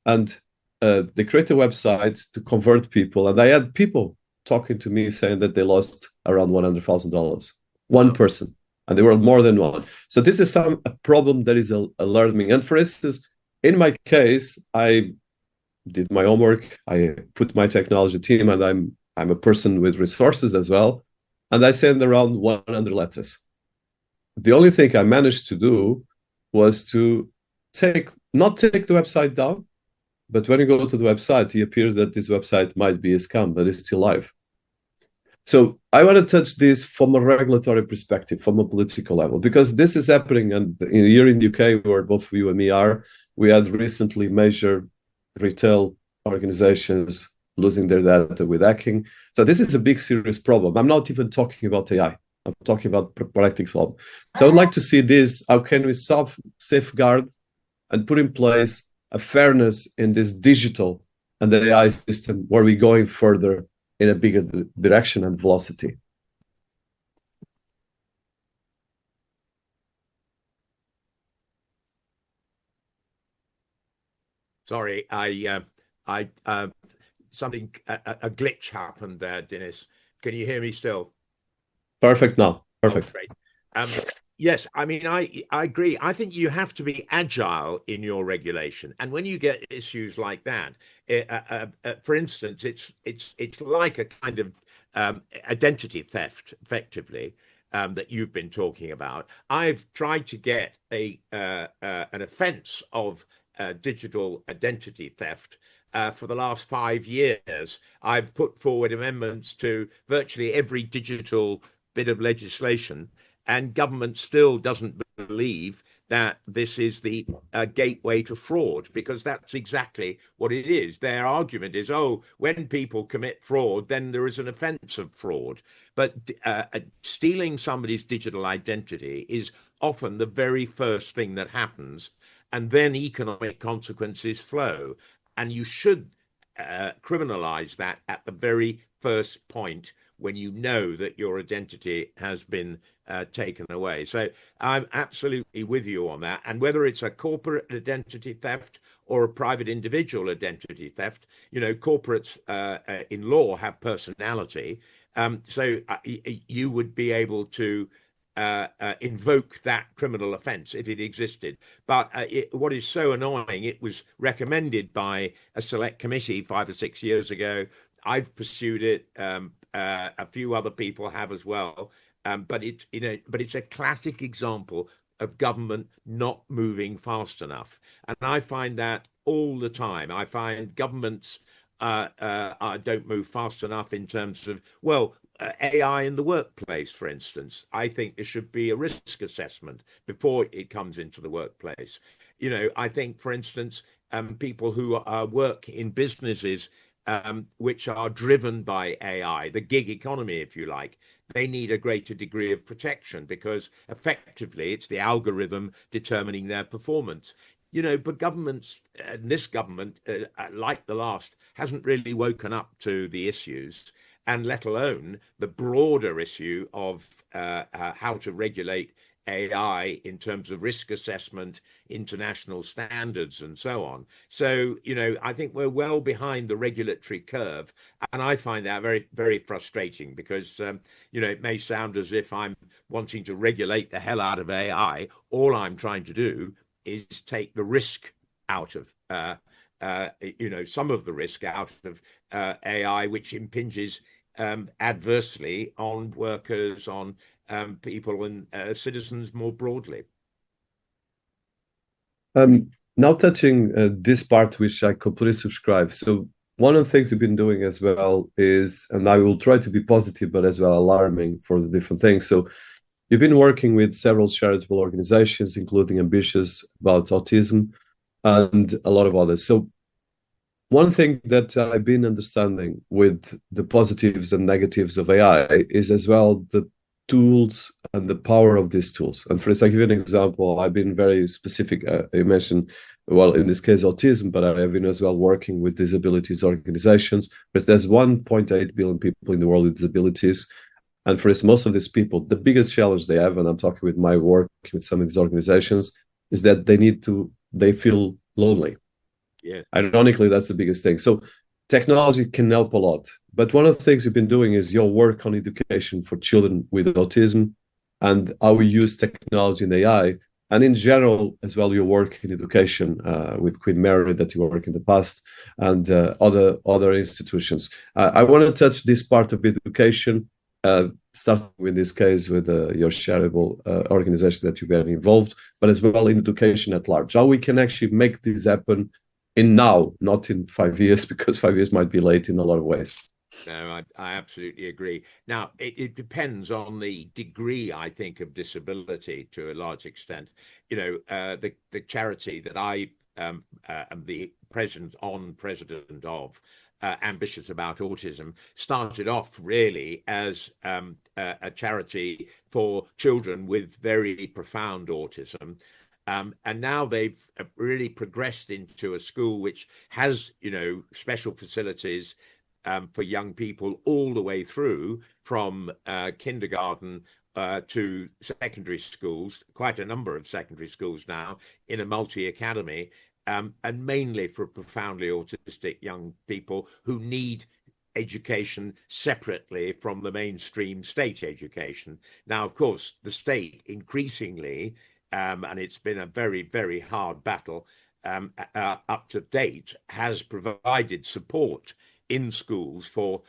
and they create a website to convert people. And I had people talking to me saying that they lost around $100,000. One person, and they were more than one. So this is a problem that is alarming. And for instance, in my case, I did my homework. I put my technology team, and I'm a person with resources as well. And I sent around 100 letters. The only thing I managed to do was to not take the website down, but when you go to the website, it appears that this website might be a scam, but it's still live. So I want to touch this from a regulatory perspective, from a political level, because this is happening. And here in the UK, where both you and me are, we had recently major retail organizations losing their data with hacking. So this is a big, serious problem. I'm not even talking about AI. I'm talking about practical law. So I would like to see this. How can we safeguard and put in place a fairness in this digital and the AI system where we're going further in a bigger direction and velocity? Sorry, something, a glitch happened there, Dinis. Can you hear me still? Perfect now. Perfect. Oh, great. Yes, I mean, I agree. I think you have to be agile in your regulation, and when you get issues like that, for instance, it's like a kind of identity theft, effectively, that you've been talking about. I've tried to get an offence of digital identity theft for the last 5 years. I've put forward amendments to virtually every digital bit of legislation, and government still doesn't believe that this is the gateway to fraud, because that's exactly what it is. Their argument is, oh, when people commit fraud, then there is an offence of fraud. But stealing somebody's digital identity is often the very first thing that happens, and then economic consequences flow. And you should criminalize that at the very first point when you know that your identity has been taken away. So I'm absolutely with you on that. And whether it's a corporate identity theft or a private individual identity theft, corporates in law have personality. So you would be able to invoke that criminal offence if it existed. But what is so annoying, it was recommended by a select committee 5 or 6 years ago. I've pursued it. A few other people have as well. But it's a classic example of government not moving fast enough. And I find that all the time. I find governments don't move fast enough in terms of, AI in the workplace, for instance. I think there should be a risk assessment before it comes into the workplace. I think, for instance, people who work in businesses which are driven by AI, the gig economy, if you like, they need a greater degree of protection, because effectively it's the algorithm determining their performance. But governments, this government, like the last, hasn't really woken up to the issues, and let alone the broader issue of how to regulate AI in terms of risk assessment, international standards, and so on. So, I think we're well behind the regulatory curve. And I find that very, very frustrating, because, it may sound as if I'm wanting to regulate the hell out of AI. All I'm trying to do is take the risk out of, some of the risk out of AI, which impinges adversely on workers, on people and citizens more broadly. now touching this part, which I completely subscribe. So one of the things we've been doing as well is, and I will try to be positive, but as well alarming for the different things. So you've been working with several charitable organizations, including Ambitious about autism and a lot of others. So one thing that I've been understanding with the positives and negatives of AI is as well the tools and the power of these tools. And for instance, I'll give you an example. I've been very specific. You mentioned, well, in this case, autism, but I have been as well working with disabilities organizations. But there's 1.8 billion people in the world with disabilities. And for instance, most of these people, the biggest challenge they have, and I'm talking with my work with some of these organizations, is that they feel lonely. Yeah. Ironically, that's the biggest thing. So technology can help a lot. But one of the things you've been doing is your work on education for children with autism and how we use technology and AI. And in general, as well, your work in education with Queen Mary that you work in the past and other institutions. I want to touch this part of education, starting with this case with your charitable organization that you've been involved, but as well in education at large. How we can actually make this happen in now, not in 5 years, because 5 years might be late in a lot of ways. No, I absolutely agree. Now, it depends on the degree, I think, of disability to a large extent. You know, the charity that I am the president of, Ambitious About Autism, started off really as a charity for children with very profound autism. And now they've really progressed into a school which has, you know, special facilities for young people all the way through from kindergarten to secondary schools, quite a number of secondary schools now in a multi-academy, and mainly for profoundly autistic young people who need education separately from the mainstream state education. Now, of course, the state increasingly, and it's been a very, very hard battle up to date, has provided support in schools for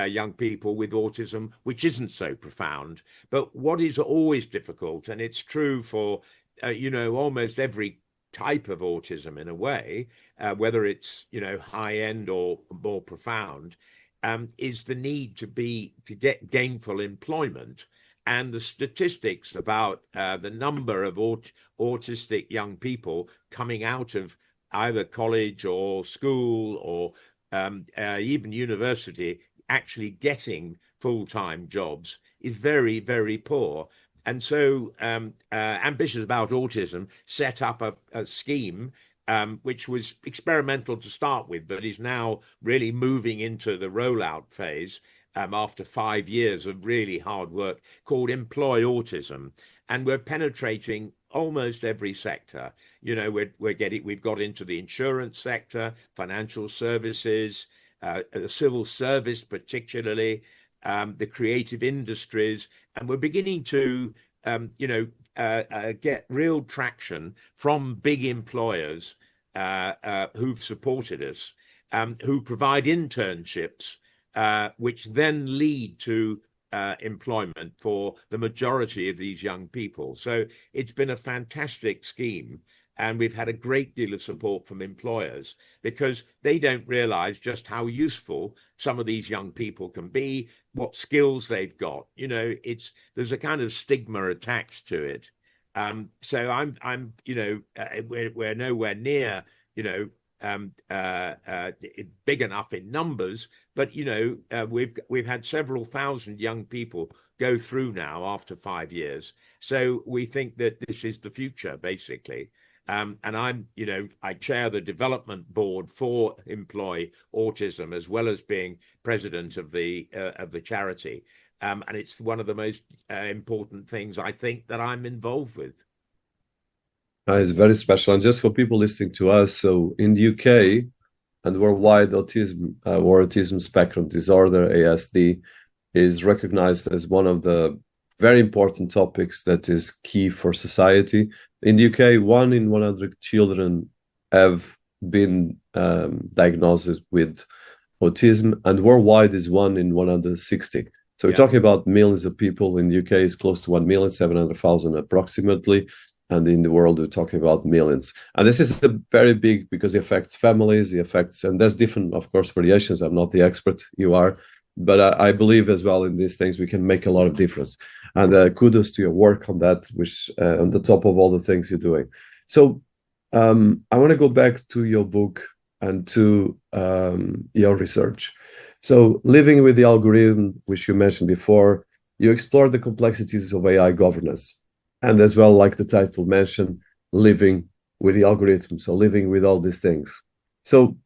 young people with autism, which isn't so profound. But what is always difficult, and it's true for, you know, almost every type of autism in a way, whether it's, you know, high end or more profound, is the need to get gainful employment. And the statistics about the number of autistic young people coming out of either college or school or even university actually getting full-time jobs is very, very poor. And so Ambitious About Autism set up a scheme which was experimental to start with, but is now really moving into the rollout phase after 5 years of really hard work, called Employ Autism. And we're penetrating almost every sector. You know, we've got into the insurance sector, financial services, the civil service, particularly, the creative industries, and we're beginning to, get real traction from big employers who've supported us, who provide internships, which then lead to employment for the majority of these young people. So it's been a fantastic scheme. And we've had a great deal of support from employers because they don't realize just how useful some of these young people can be, what skills they've got. You know, there's a kind of stigma attached to it. So I'm, we're nowhere near, big enough in numbers, but we've had several thousand young people go through now after 5 years. So we think that this is the future, basically. And I chair the development board for Employ Autism, as well as being president of the charity. And it's one of the most important things I think that I'm involved with. It's very special. And just for people listening to us, so in the UK and worldwide, autism or autism spectrum disorder, ASD, is recognized as one of the very important topics that is key for society. In the UK, 1 in 100 children have been diagnosed with autism, and worldwide is 1 in 160. So we're talking about millions of people. In the UK, it's close to 1,700,000 approximately. And in the world, we're talking about millions. And this is a very big, because it affects families, it affects, and there's different, of course, variations. I'm not the expert, you are, but I believe as well in these things, we can make a lot of difference. And kudos to your work on that, which on the top of all the things you're doing. So I want to go back to your book and to your research. So living with the algorithm, which you mentioned before, you explore the complexities of AI governance. And as well, like the title mentioned, living with the algorithm, so living with all these things. So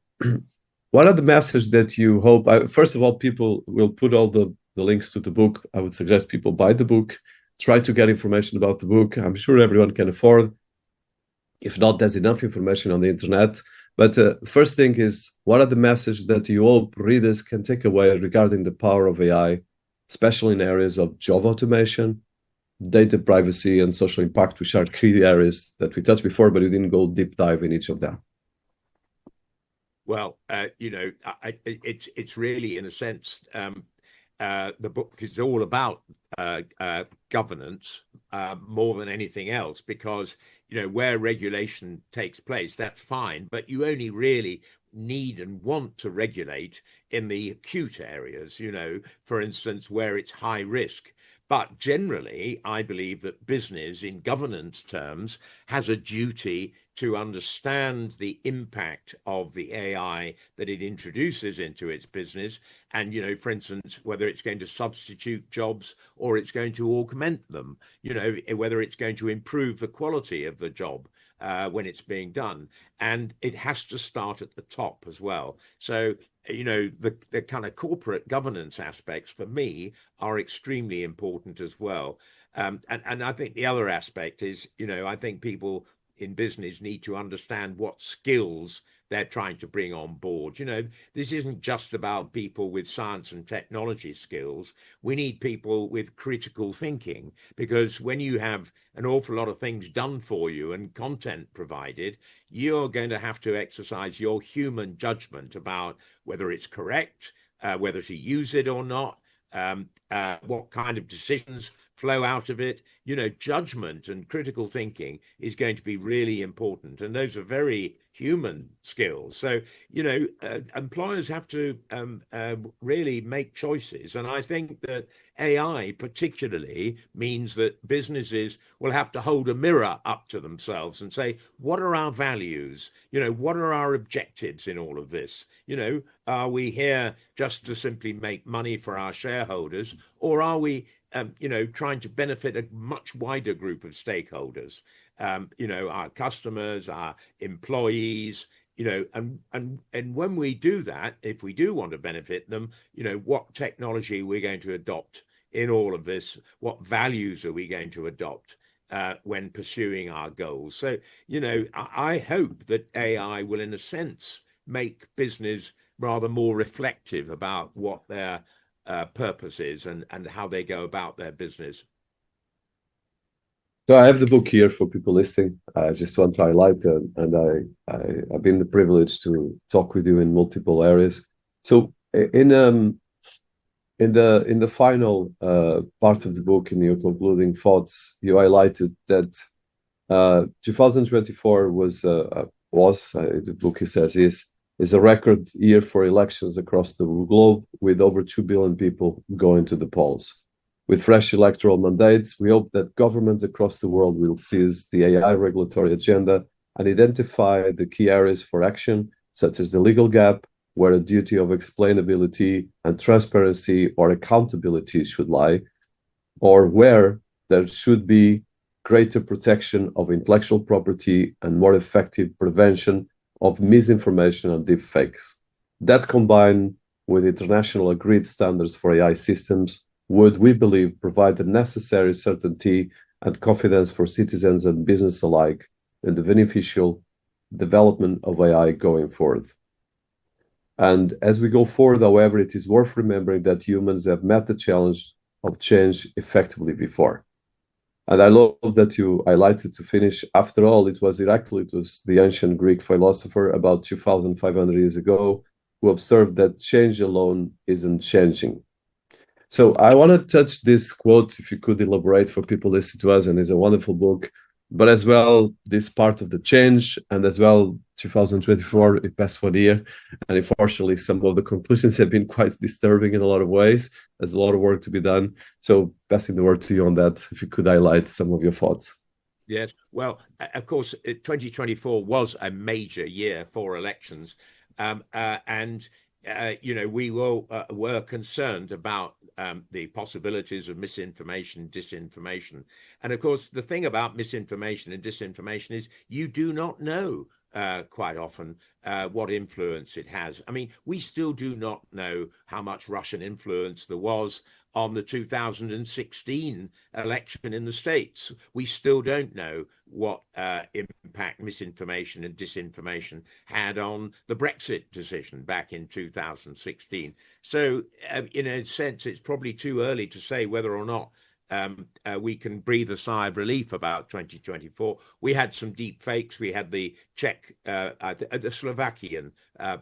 what are the messages that you hope, first of all, people will put all the links to the book. I would suggest people buy the book, try to get information about the book. I'm sure everyone can afford. If not, there's enough information on the internet. But first thing is, what are the messages that you hope readers can take away regarding the power of AI, especially in areas of job automation, data privacy, and social impact, which are key areas that we touched before, but we didn't go deep dive in each of them? Well, it's really, in a sense, the book is all about governance more than anything else, because where regulation takes place, that's fine, but you only really need and want to regulate in the acute areas, for instance, where it's high risk. But generally, I believe that business, in governance terms, has a duty to understand the impact of the AI that it introduces into its business. And, for instance, whether it's going to substitute jobs or it's going to augment them, whether it's going to improve the quality of the job when it's being done. And it has to start at the top as well. So, the kind of corporate governance aspects for me are extremely important as well. And I think the other aspect is, I think people in business need to understand what skills they're trying to bring on board. This isn't just about people with science and technology skills. We need people with critical thinking, because when you have an awful lot of things done for you and content provided, you're going to have to exercise your human judgment about whether it's correct, whether to use it or not, what kind of decisions flow out of it. Judgment and critical thinking is going to be really important, and those are very human skills. So employers have to really make choices, and I think that AI particularly means that businesses will have to hold a mirror up to themselves and say, what are our values? What are our objectives in all of this? Are we here just to simply make money for our shareholders, or are we trying to benefit a much wider group of stakeholders, our customers, our employees, and when we do that, if we do want to benefit them, what technology we're going to adopt in all of this, what values are we going to adopt when pursuing our goals. So, I hope that AI will, in a sense, make business rather more reflective about what their purpose is and how they go about their business. So I have the book here for people listening. I just want to highlight, and I've been privileged to talk with you in multiple areas. So in the final part of the book, in your concluding thoughts, you highlighted that 2024 the book says is a record year for elections across the globe, with over 2 billion people going to the polls. With fresh electoral mandates, we hope that governments across the world will seize the AI regulatory agenda and identify the key areas for action, such as the legal gap, where a duty of explainability and transparency or accountability should lie, or where there should be greater protection of intellectual property and more effective prevention of misinformation and deepfakes. That, combined with international agreed standards for AI systems, would, we believe, provide the necessary certainty and confidence for citizens and business alike in the beneficial development of AI going forward. And as we go forward, however, it is worth remembering that humans have met the challenge of change effectively before. And I love that you highlighted, to finish, after all, it was Heraclitus, the ancient Greek philosopher about 2,500 years ago, who observed that change alone isn't changing. So I want to touch this quote, if you could elaborate for people listening to us, and it's a wonderful book but as well, this part of the change, and as well, 2024, it passed for the year. And unfortunately, some of the conclusions have been quite disturbing in a lot of ways. There's a lot of work to be done. So passing the word to you on that, if you could highlight some of your thoughts. Yes. Well, of course, 2024 was a major year for elections. And we were concerned about the possibilities of misinformation, disinformation. And of course, the thing about misinformation and disinformation is you do not know quite often what influence it has. I mean, we still do not know how much Russian influence there was on the 2016 election in the States. We still don't know what impact misinformation and disinformation had on the Brexit decision back in 2016. So, in a sense, it's probably too early to say whether or not we can breathe a sigh of relief about 2024. We had some deep fakes. We had the the Slovakian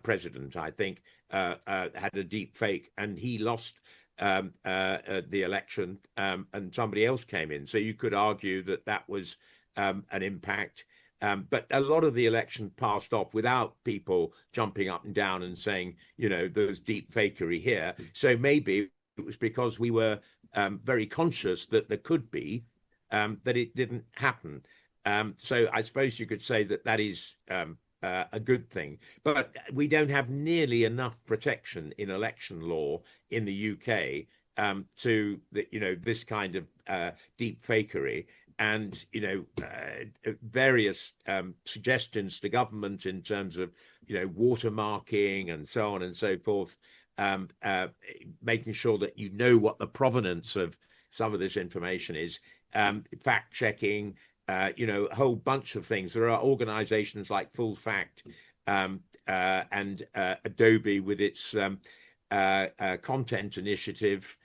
president, I think, had a deep fake, and he lost the election, and somebody else came in. So you could argue that that was an impact. But a lot of the election passed off without people jumping up and down and saying, there's deep fakery here. So maybe it was because we were very conscious that there could be, that it didn't happen. So I suppose you could say that that is a good thing. But we don't have nearly enough protection in election law in the UK to this kind of deep fakery. And various suggestions to government in terms of watermarking and so on and so forth, making sure that you know what the provenance of some of this information is, fact checking, a whole bunch of things. There are organizations like Full Fact and Adobe with its content initiative,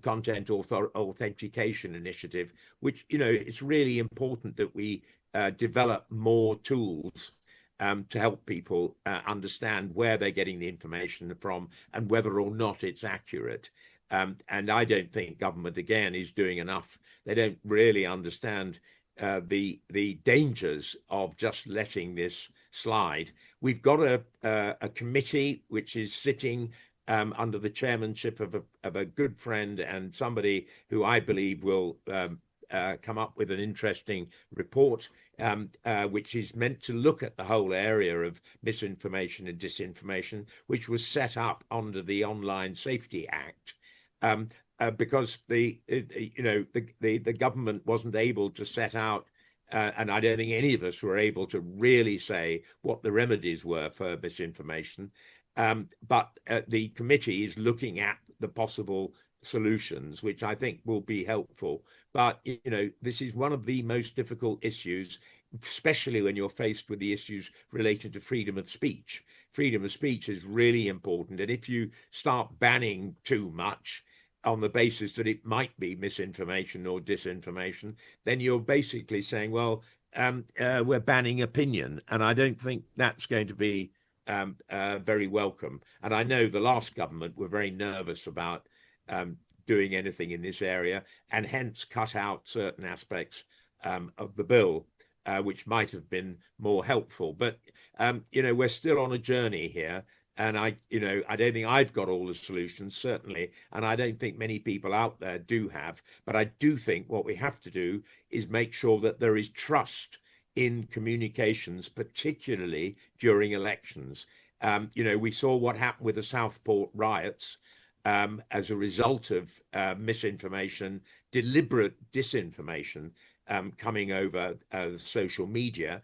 content authentication initiative, which, it's really important that we develop more tools to help people understand where they're getting the information from and whether or not it's accurate. And I don't think government, again, is doing enough. They don't really understand the dangers of just letting this slide. We've got a committee which is sitting under the chairmanship of a good friend and somebody who I believe will come up with an interesting report, which is meant to look at the whole area of misinformation and disinformation, which was set up under the Online Safety Act, because the government wasn't able to set out, and I don't think any of us were able to really say what the remedies were for misinformation. But the committee is looking at the possible solutions, which I think will be helpful. But, this is one of the most difficult issues, especially when you're faced with the issues related to freedom of speech. Freedom of speech is really important. And if you start banning too much on the basis that it might be misinformation or disinformation, then you're basically saying, well, we're banning opinion. And I don't think that's going to be very welcome. And I know the last government were very nervous about doing anything in this area, and hence cut out certain aspects of the bill, which might have been more helpful. But we're still on a journey here, and I don't think I've got all the solutions, certainly, and I don't think many people out there do have. But I do think what we have to do is make sure that there is trust in communications, particularly during elections. We saw what happened with the Southport riots as a result of misinformation, deliberate disinformation coming over social media,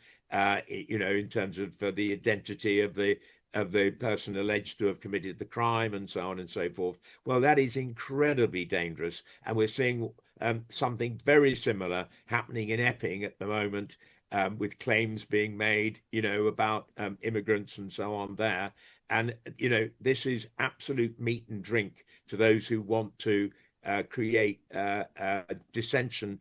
in terms of the identity of the person alleged to have committed the crime and so on and so forth. Well, that is incredibly dangerous. And we're seeing something very similar happening in Epping at the moment, with claims being made, about immigrants and so on there. And, this is absolute meat and drink to those who want to create dissension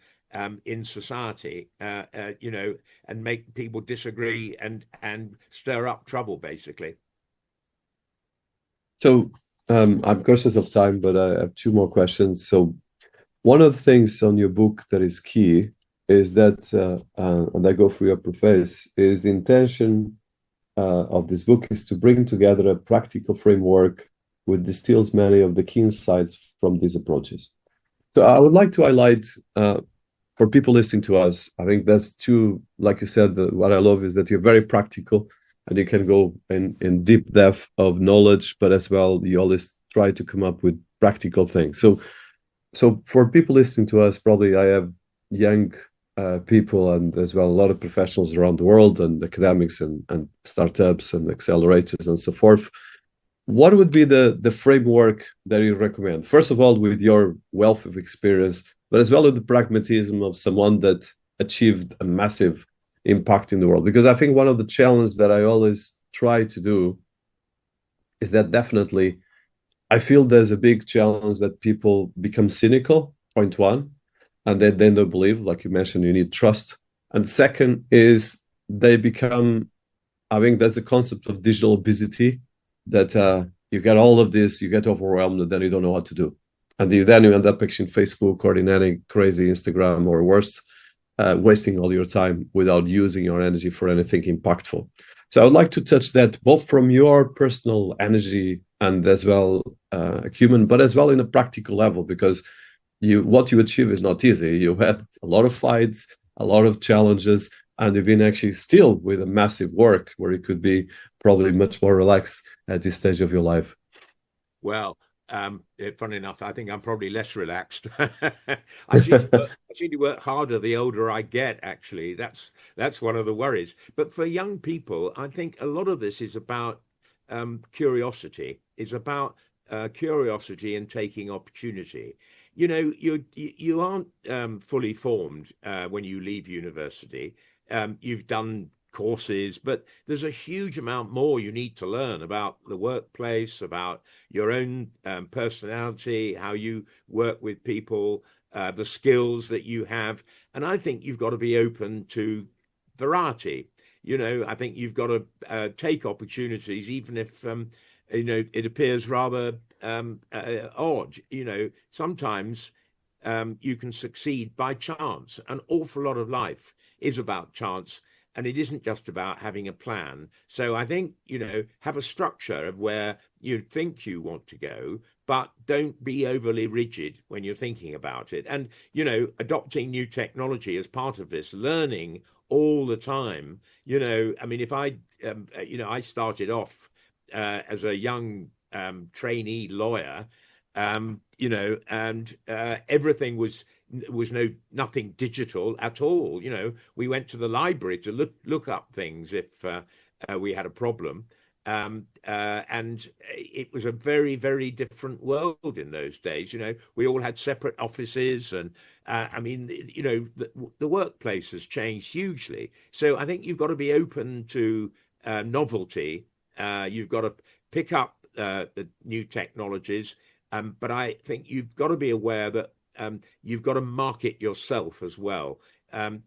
in society, and make people disagree and stir up trouble, basically. So I'm cautious of time, but I have two more questions. So one of the things on your book that is key is that, and I go through your preface, is the intention of this book is to bring together a practical framework which distills many of the key insights from these approaches. So I would like to highlight for people listening to us, I think that's two, like you said, what I love is that you're very practical and you can go in deep depth of knowledge, but as well, you always try to come up with practical things. So for people listening to us, probably I have young people and as well a lot of professionals around the world and academics and startups and accelerators and so forth. What would be the framework that you recommend? First of all, with your wealth of experience, but as well with the pragmatism of someone that achieved a massive impact in the world. Because I think one of the challenges that I always try to do is that definitely I feel there's a big challenge that people become cynical, point one, and then they don't believe, like you mentioned, you need trust. And second is they become, I think there's the concept of digital obesity, that you get all of this, you get overwhelmed, and then you don't know what to do. And you end up actually in Facebook or in any crazy Instagram or worse, wasting all your time without using your energy for anything impactful. So I would like to touch that both from your personal energy and as well human, but as well in a practical level, because what you achieve is not easy. You had a lot of fights, a lot of challenges, and you've been actually still with a massive work where you could be probably much more relaxed at this stage of your life. Well, funny enough, I think I'm probably less relaxed. I seem to work harder the older I get, actually. That's one of the worries. But for young people, I think a lot of this is about curiosity. It's about curiosity and taking opportunity. You know, you aren't fully formed when you leave university. You've done courses, but there's a huge amount more you need to learn about the workplace, about your own personality, how you work with people, the skills that you have. And I think you've got to be open to variety. You know, I think you've got to take opportunities, even if, you know, it appears rather odd. You know, sometimes you can succeed by chance. An awful lot of life is about chance. And it isn't just about having a plan. So I think, you know, have a structure of where you think you want to go, but don't be overly rigid when you're thinking about it. And, you know, adopting new technology as part of this, learning all the time. You know, I mean, if you know, I started off as a young trainee lawyer, you know, and everything was nothing digital at all. You know, we went to the library to look up things if we had a problem, and it was a very, very different world in those days. You know, we all had separate offices, and I mean, you know, the workplace has changed hugely. So I think you've got to be open to novelty. You've got to pick up the new technologies. But I think you've got to be aware that you've got to market yourself as well.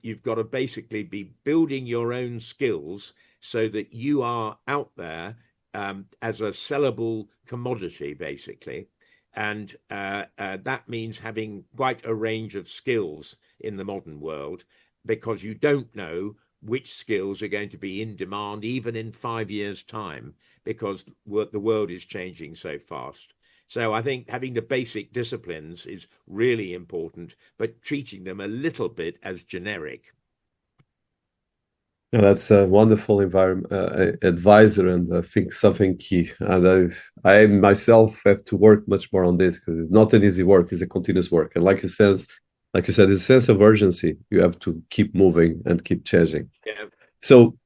You've got to basically be building your own skills so that you are out there as a sellable commodity, basically. And that means having quite a range of skills in the modern world, because you don't know which skills are going to be in demand even in 5 years' time, because the world is changing so fast. So I think having the basic disciplines is really important, but treating them a little bit as generic. Yeah, that's a wonderful advisor, and I think something key. And I myself have to work much more on this, because it's not an easy work; it's a continuous work. And like you said, there's a sense of urgency. You have to keep moving and keep changing. Yeah. So,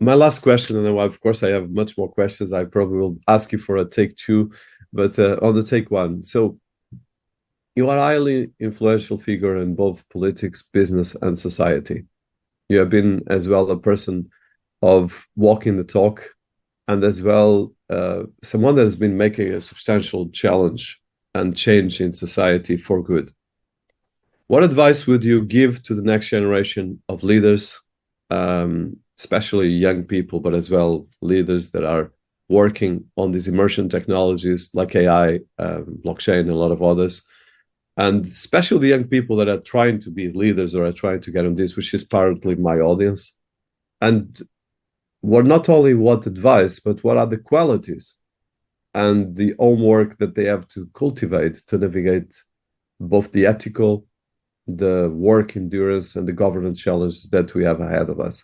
my last question, and of course I have much more questions. I probably will ask you for a take two, but on the take one. So you are a highly influential figure in both politics, business, and society. You have been as well a person of walking the talk, and as well someone that has been making a substantial challenge and change in society for good. What advice would you give to the next generation of leaders, especially young people, but as well leaders that are working on these immersion technologies like AI, blockchain, and a lot of others? and especially the young people that are trying to be leaders or are trying to get on this, which is partly my audience. And what not only what advice, but what are the qualities and the homework that they have to cultivate to navigate both the ethical, the work endurance, and the governance challenges that we have ahead of us.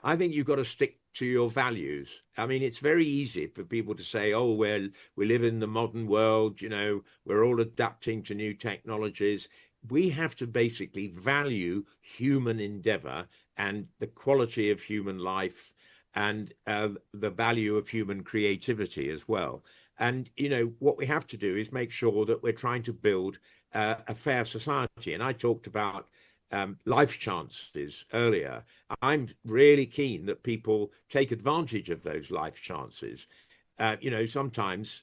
I think you've got to stick to your values. I mean, it's very easy for people to say, oh, well, we live in the modern world, you know, we're all adapting to new technologies. We have to basically value human endeavor and the quality of human life and the value of human creativity as well. And, you know, what we have to do is make sure that we're trying to build a fair society. And I talked about life chances earlier. I'm really keen that people take advantage of those life chances. You know, sometimes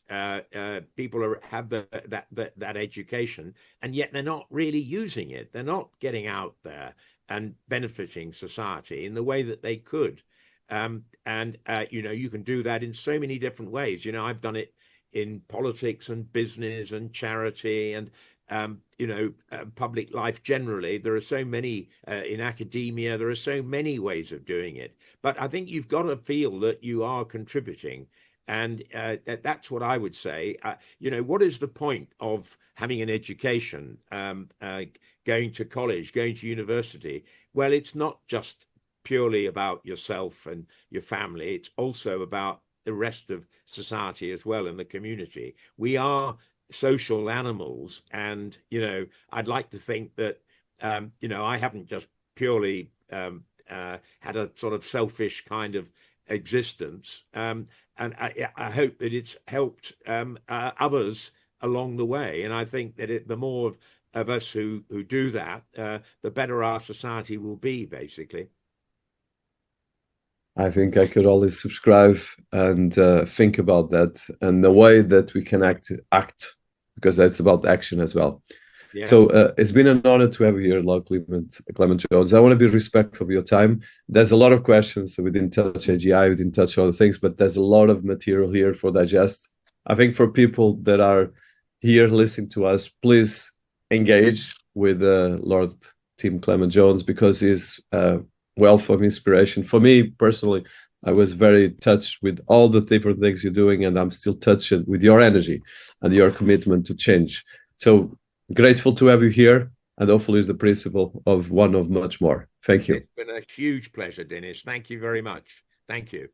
people have that education, and yet they're not really using it. They're not getting out there and benefiting society in the way that they could. You know, you can do that in so many different ways. You know, I've done it in politics and business and charity and you know, public life generally. There are so many in academia. There are so many ways of doing it. But I think you've got to feel that you are contributing. And that's what I would say. You know, what is the point of having an education, going to college, going to university? Well, it's not just purely about yourself and your family. It's also about the rest of society as well, and the community. We are social animals, and you know, I'd like to think that you know, I haven't just purely had a sort of selfish kind of existence, and I hope that it's helped others along the way. And I think that the more of us who do that, the better our society will be, basically. I think I could only subscribe and think about that and the way that we can act, because that's about action as well. Yeah. So it's been an honor to have you here, Lord Clement Jones. I want to be respectful of your time. There's a lot of questions. So we didn't touch AGI, we didn't touch other things, but there's a lot of material here for digest. I think for people that are here listening to us, please engage with Lord Tim Clement Jones, because he's wealth of inspiration. For me personally, I was very touched with all the different things you're doing, and I'm still touched with your energy and your commitment to change. So grateful to have you here, and hopefully is the principle of one of much more. Thank you. It's been a huge pleasure, Dinis. Thank you very much. Thank you.